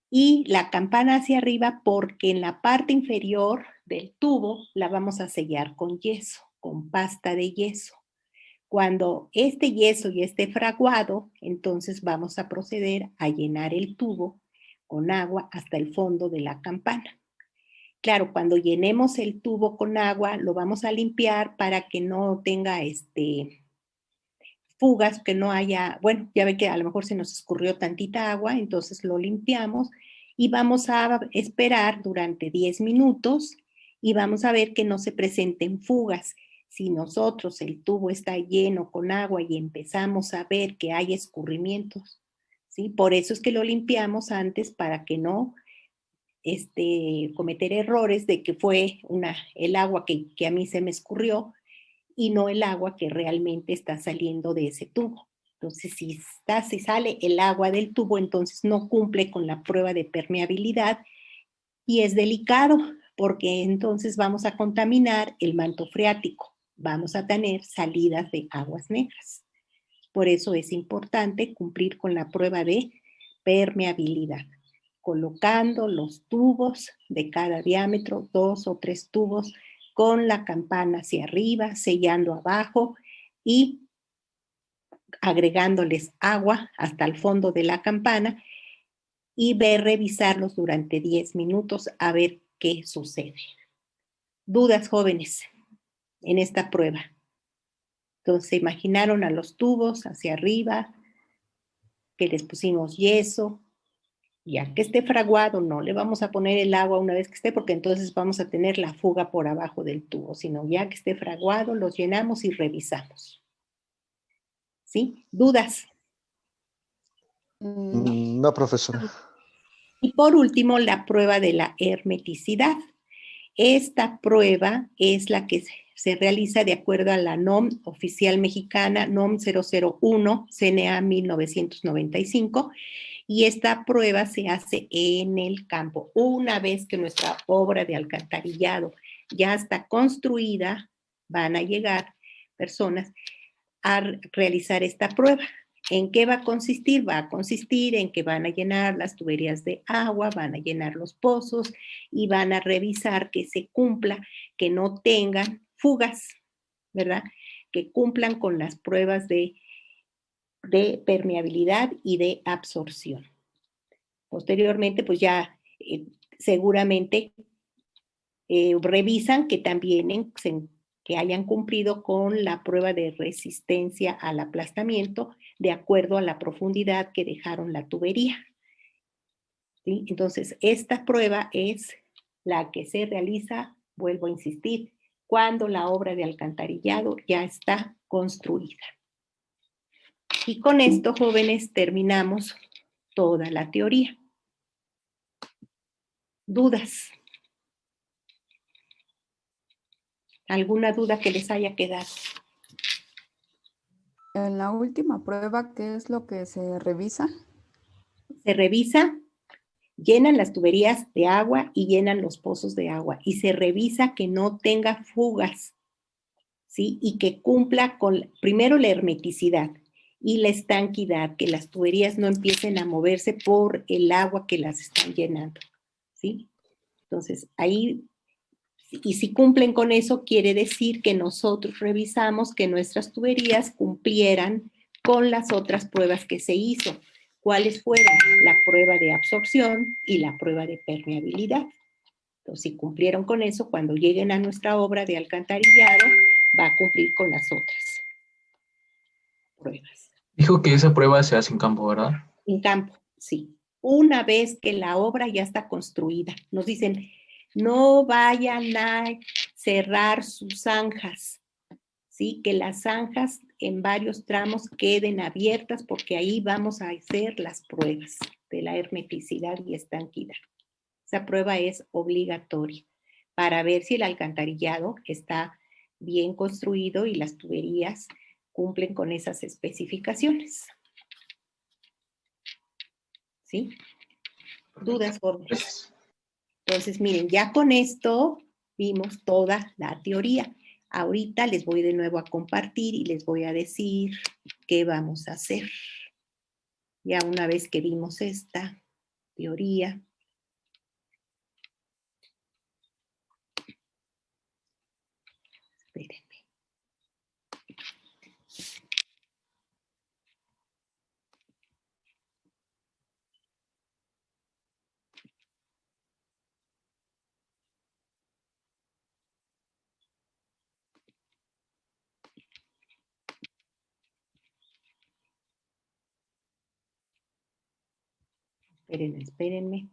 S1: Y la campana hacia arriba porque en la parte inferior del tubo la vamos a sellar con yeso, con pasta de yeso. Cuando este yeso ya esté fraguado, entonces vamos a proceder a llenar el tubo con agua hasta el fondo de la campana. Claro, cuando llenemos el tubo con agua, lo vamos a limpiar para que no tenga fugas, que no haya, bueno, ya ve que a lo mejor se nos escurrió tantita agua, entonces lo limpiamos y vamos a esperar durante 10 minutos y vamos a ver que no se presenten fugas. Si nosotros el tubo está lleno con agua y empezamos a ver que hay escurrimientos, ¿sí? Por eso es que lo limpiamos antes para que no cometer errores de que fue el agua que a mí se me escurrió y no el agua que realmente está saliendo de ese tubo. Entonces, si sale el agua del tubo, entonces no cumple con la prueba de permeabilidad y es delicado porque entonces vamos a contaminar el manto freático. Vamos a tener salidas de aguas negras. Por eso es importante cumplir con la prueba de permeabilidad, colocando los tubos de cada diámetro, 2 o 3 tubos, con la campana hacia arriba, sellando abajo y agregándoles agua hasta el fondo de la campana y revisarlos durante 10 minutos a ver qué sucede. ¿Dudas, jóvenes, en esta prueba? Entonces, se imaginaron a los tubos hacia arriba, que les pusimos yeso. Ya que esté fraguado, no le vamos a poner el agua una vez que esté, porque entonces vamos a tener la fuga por abajo del tubo, sino ya que esté fraguado, los llenamos y revisamos. ¿Sí? ¿Dudas?
S2: No, profesora.
S1: Y por último, la prueba de la hermeticidad. Esta prueba es la que se realiza de acuerdo a la NOM oficial mexicana, NOM 001, CNA 1995, y esta prueba se hace en el campo. Una vez que nuestra obra de alcantarillado ya está construida, van a llegar personas a realizar esta prueba. ¿En qué va a consistir? Va a consistir en que van a llenar las tuberías de agua, van a llenar los pozos y van a revisar que se cumpla, que no tengan fugas, ¿verdad? Que cumplan con las pruebas de permeabilidad y de absorción. Posteriormente, pues ya seguramente revisan que también que hayan cumplido con la prueba de resistencia al aplastamiento de acuerdo a la profundidad que dejaron la tubería. ¿Sí? Entonces, esta prueba es la que se realiza, vuelvo a insistir, cuando la obra de alcantarillado ya está construida. Y con esto, jóvenes, terminamos toda la teoría. ¿Dudas? ¿Alguna duda que les haya quedado?
S10: En la última prueba, ¿qué es lo que se revisa?
S1: Se revisa, llenan las tuberías de agua y llenan los pozos de agua. Y se revisa que no tenga fugas, ¿sí? Y que cumpla con, primero, la hermeticidad y la estanquidad, que las tuberías no empiecen a moverse por el agua que las están llenando, ¿sí? Entonces, ahí, y si cumplen con eso, quiere decir que nosotros revisamos que nuestras tuberías cumplieran con las otras pruebas que se hizo. ¿Cuáles fueron? La prueba de absorción y la prueba de permeabilidad. Entonces, si cumplieron con eso, cuando lleguen a nuestra obra de alcantarillado, va a cumplir con las otras pruebas.
S14: Dijo que esa prueba se hace en campo, ¿verdad?
S1: En campo, sí. Una vez que la obra ya está construida, nos dicen, no vayan a cerrar sus zanjas, ¿sí? Que las zanjas en varios tramos queden abiertas porque ahí vamos a hacer las pruebas de la hermeticidad y estanquidad. Esa prueba es obligatoria para ver si el alcantarillado está bien construido y las tuberías cumplen con esas especificaciones. ¿Sí? ¿Dudas, jóvenes? Entonces, miren, ya con esto vimos toda la teoría. Ahorita les voy de nuevo a compartir y les voy a decir qué vamos a hacer. Ya una vez que vimos esta teoría. Espérenme. Espérenme.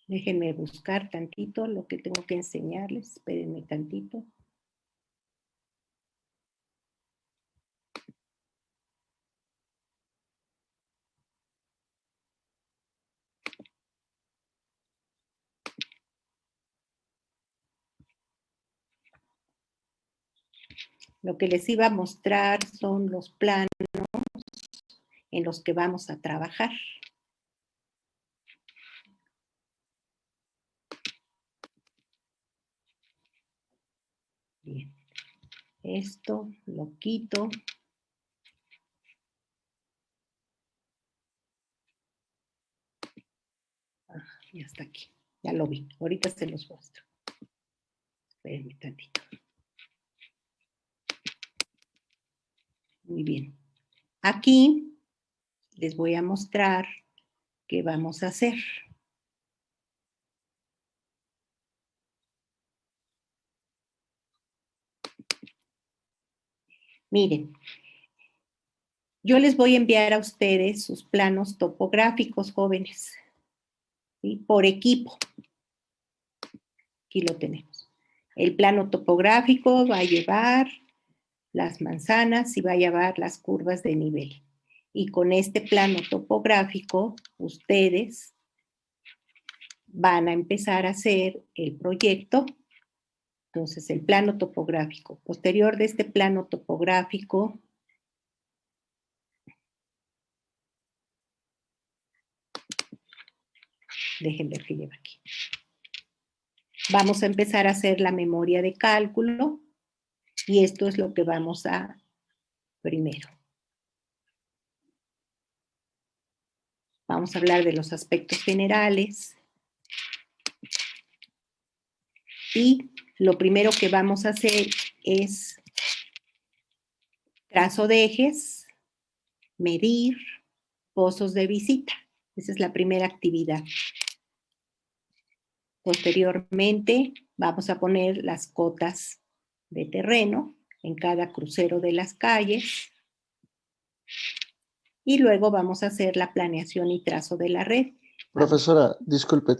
S1: Déjenme buscar tantito lo que tengo que enseñarles. Espérenme tantito. Lo que les iba a mostrar son los planos en los que vamos a trabajar. Bien. Esto lo quito. Y hasta aquí. Ya lo vi. Ahorita se los muestro. Espérenme tantito. Muy bien. Aquí les voy a mostrar qué vamos a hacer. Miren, yo les voy a enviar a ustedes sus planos topográficos, jóvenes, ¿sí? Por equipo. Aquí lo tenemos. El plano topográfico va a llevar las manzanas y va a llevar las curvas de nivel. Y con este plano topográfico, ustedes van a empezar a hacer el proyecto. Entonces, el plano topográfico. Posterior de este plano topográfico, dejen ver qué lleva aquí. Vamos a empezar a hacer la memoria de cálculo y esto es lo que vamos a primero. Vamos a hablar de los aspectos generales y lo primero que vamos a hacer es trazo de ejes, medir, pozos de visita. Esa es la primera actividad. Posteriormente vamos a poner las cotas de terreno en cada crucero de las calles y luego vamos a hacer la planeación y trazo de la red.
S2: Profesora, disculpe,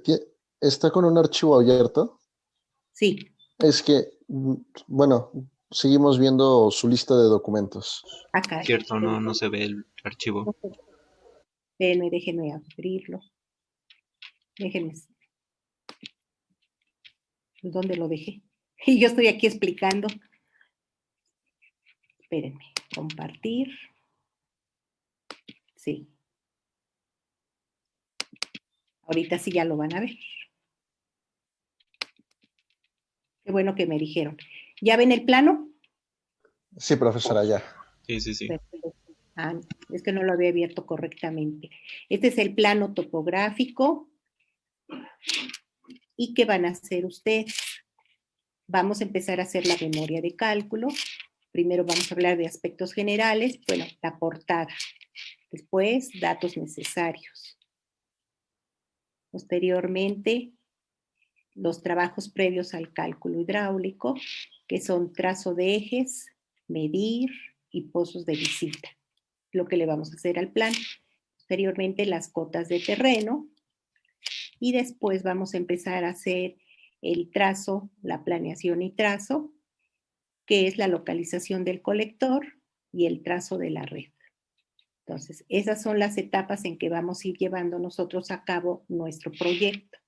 S2: ¿está con un archivo abierto?
S1: Sí.
S2: Es que, bueno, seguimos viendo su lista de documentos.
S1: Acá.
S11: Cierto, no se ve el archivo.
S1: Déjenme abrirlo. Déjenme. ¿Dónde lo dejé? Y yo estoy aquí explicando. Espérenme. Compartir. Sí. Ahorita sí ya lo van a ver. Qué bueno que me dijeron. ¿Ya ven el plano?
S2: Sí, profesora, ya.
S11: Sí.
S1: Ah, es que no lo había abierto correctamente. Este es el plano topográfico. ¿Y qué van a hacer ustedes? Vamos a empezar a hacer la memoria de cálculo. Primero vamos a hablar de aspectos generales. Bueno, la portada. Después, datos necesarios. Posteriormente, los trabajos previos al cálculo hidráulico, que son trazo de ejes, medir y pozos de visita. Lo que le vamos a hacer al plan. Posteriormente, las cotas de terreno. Y después vamos a empezar a hacer el trazo, la planeación y trazo, que es la localización del colector y el trazo de la red. Entonces, esas son las etapas en que vamos a ir llevando nosotros a cabo nuestro proyecto.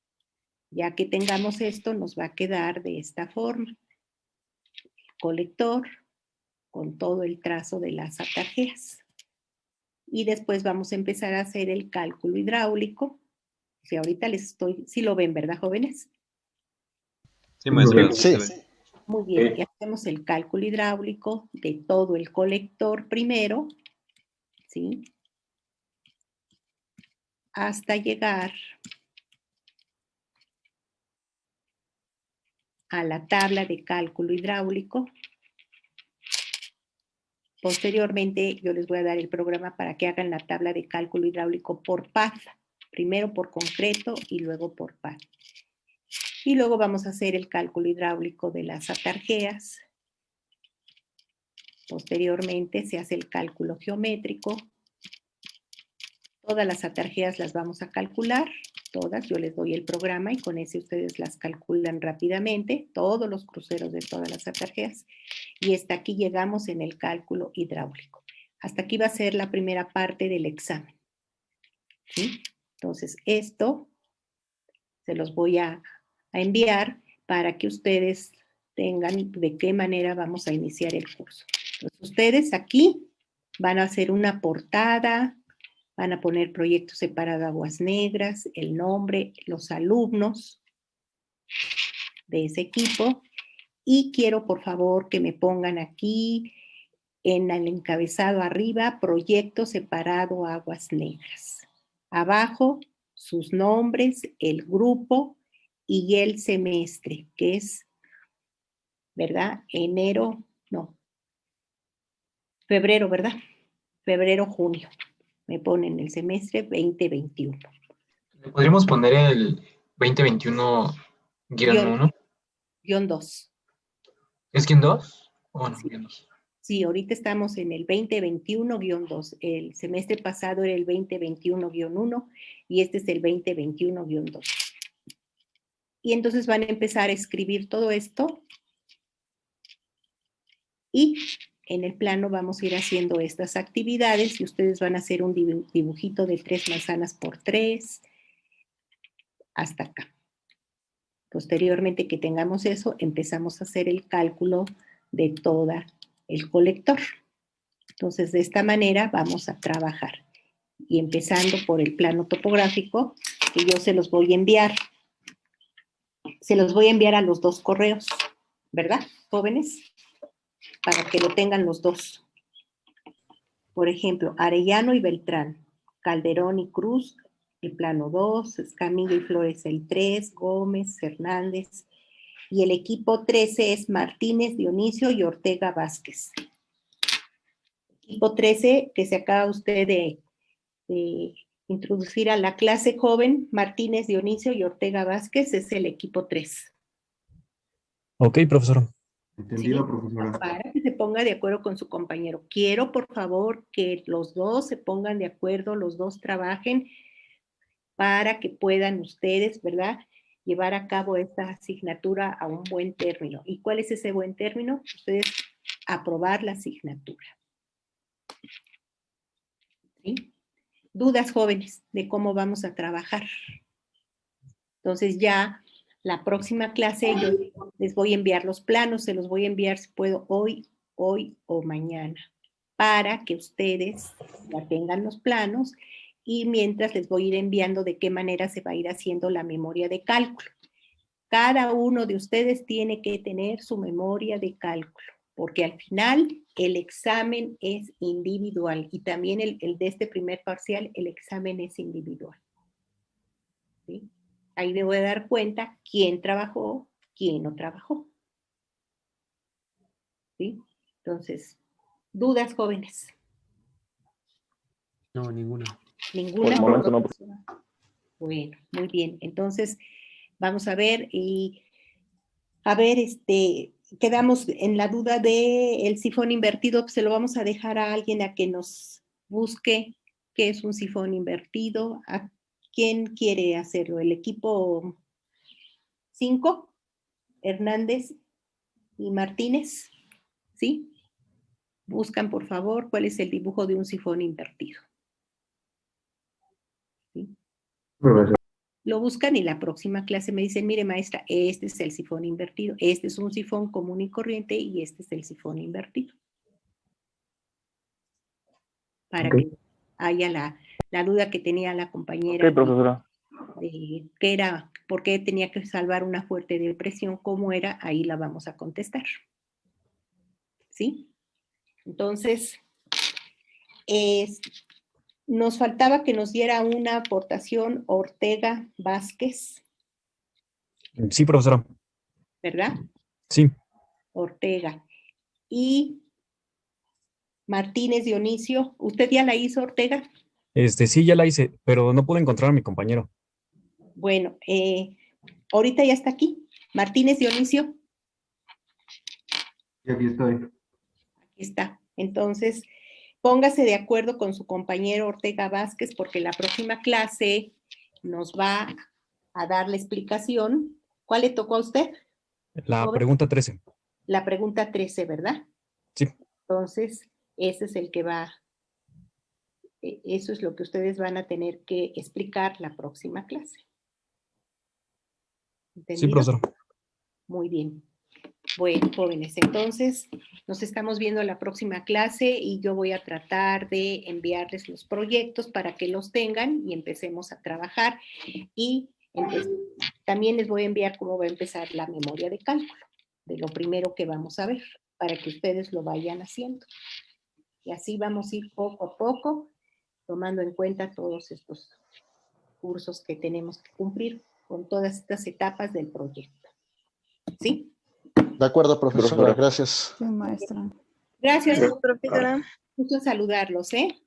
S1: Ya que tengamos esto, nos va a quedar de esta forma. El colector con todo el trazo de las atarjeas. Y después vamos a empezar a hacer el cálculo hidráulico. Si ahorita les estoy... Sí lo ven, ¿verdad, jóvenes?
S11: Sí, maestra.
S2: Sí.
S1: Muy bien, y hacemos el cálculo hidráulico de todo el colector primero, ¿sí? Hasta llegar a la tabla de cálculo hidráulico. Posteriormente, yo les voy a dar el programa para que hagan la tabla de cálculo hidráulico por path. Primero por concreto y luego por path. Y luego vamos a hacer el cálculo hidráulico de las atarjeas. Posteriormente se hace el cálculo geométrico. Todas las atarjeas las vamos a calcular, todas. Yo les doy el programa y con ese ustedes las calculan rápidamente, todos los cruceros de todas las atarjeas. Y hasta aquí llegamos en el cálculo hidráulico. Hasta aquí va a ser la primera parte del examen. ¿Sí? Entonces, esto se los voy a enviar para que ustedes tengan de qué manera vamos a iniciar el curso. Entonces, ustedes aquí van a hacer una portada, van a poner proyecto separado Aguas Negras, el nombre, los alumnos de ese equipo, y quiero por favor que me pongan aquí en el encabezado arriba, proyecto separado Aguas Negras. Abajo, sus nombres, el grupo y el semestre, que es, ¿verdad? Febrero, ¿verdad? Febrero, junio. Me ponen el semestre 2021.
S14: ¿Le podríamos poner el 2021-1?
S1: Guión 2.
S14: ¿Es guión 2? Bueno, guión 2.
S1: Sí, ahorita estamos en el 2021-2. El semestre pasado era el 2021-1 y este es el 2021-2. Y entonces van a empezar a escribir todo esto y en el plano vamos a ir haciendo estas actividades y ustedes van a hacer un dibujito de 3 manzanas por 3 hasta acá. Posteriormente que tengamos eso, empezamos a hacer el cálculo de todo el colector. Entonces, de esta manera vamos a trabajar. Y empezando por el plano topográfico, que yo se los voy a enviar. Se los voy a enviar a los 2 correos, ¿verdad, jóvenes? Para que lo tengan los 2. Por ejemplo, Arellano y Beltrán, Calderón y Cruz, el plano 2, Escamilla y Flores el 3, Gómez, Hernández, y el equipo 13 es Martínez, Dionisio y Ortega Vázquez. Equipo 13, que se acaba usted de introducir a la clase joven, Martínez, Dionisio y Ortega Vázquez, es el equipo 3.
S15: Ok, profesora.
S7: Entendido,
S1: ¿Sí?
S7: profesora.
S1: Para que se ponga de acuerdo con su compañero. Quiero, por favor, que los 2 se pongan de acuerdo, los 2 trabajen para que puedan ustedes, ¿verdad?, llevar a cabo esta asignatura a un buen término. ¿Y cuál es ese buen término? Ustedes aprobar la asignatura. ¿Sí? Dudas, jóvenes, de cómo vamos a trabajar. Entonces ya la próxima clase yo les voy a enviar los planos, se los voy a enviar si puedo hoy o mañana, para que ustedes ya tengan los planos y mientras les voy a ir enviando de qué manera se va a ir haciendo la memoria de cálculo. Cada uno de ustedes tiene que tener su memoria de cálculo, porque al final el examen es individual y también el de este primer parcial, el examen es individual. ¿Sí? Ahí me voy a dar cuenta quién trabajó, quién no trabajó. ¿Sí? Entonces, ¿dudas, jóvenes?
S6: No, ninguna.
S1: ¿Ninguna?
S13: Por el momento no.
S1: Bueno, muy bien. Entonces, vamos a ver y a ver, quedamos en la duda del sifón invertido, pues se lo vamos a dejar a alguien a que nos busque qué es un sifón invertido. ¿A quién quiere hacerlo? ¿El equipo 5? Hernández y Martínez, ¿sí? Buscan, por favor, cuál es el dibujo de un sifón invertido. ¿Sí? Lo buscan y la próxima clase me dicen, mire maestra, este es el sifón invertido, este es un sifón común y corriente y este es el sifón invertido. Para que haya la duda que tenía la compañera.
S13: Ok, profesora.
S1: De qué era, por qué tenía que salvar una fuerte depresión, cómo era, ahí la vamos a contestar. ¿Sí? Entonces, nos faltaba que nos diera una aportación Ortega Vázquez.
S15: Sí, profesora.
S1: ¿Verdad?
S15: Sí.
S1: Ortega. Y Martínez Dionisio, ¿usted ya la hizo, Ortega?
S15: Sí, ya la hice, pero no pude encontrar a mi compañero.
S1: Bueno, ahorita ya está aquí. Martínez Dionisio.
S7: Y aquí estoy.
S1: Aquí está. Entonces, póngase de acuerdo con su compañero Ortega Vázquez porque la próxima clase nos va a dar la explicación. ¿Cuál le tocó a usted?
S15: La pregunta 13.
S1: La pregunta 13, ¿verdad?
S15: Sí.
S1: Entonces, ese es el que va, eso es lo que ustedes van a tener que explicar la próxima clase. ¿Entendido?
S15: Sí, profesor.
S1: Muy bien. Bueno, jóvenes, entonces nos estamos viendo la próxima clase y yo voy a tratar de enviarles los proyectos para que los tengan y empecemos a trabajar. Y también les voy a enviar cómo va a empezar la memoria de cálculo, de lo primero que vamos a ver, para que ustedes lo vayan haciendo. Y así vamos a ir poco a poco, tomando en cuenta todos estos cursos que tenemos que cumplir con todas estas etapas del proyecto. ¿Sí?
S2: De acuerdo, profesora, gracias.
S10: Sí, maestra.
S1: Gracias,
S16: profesora.
S1: Gusto en saludarlos, ¿eh?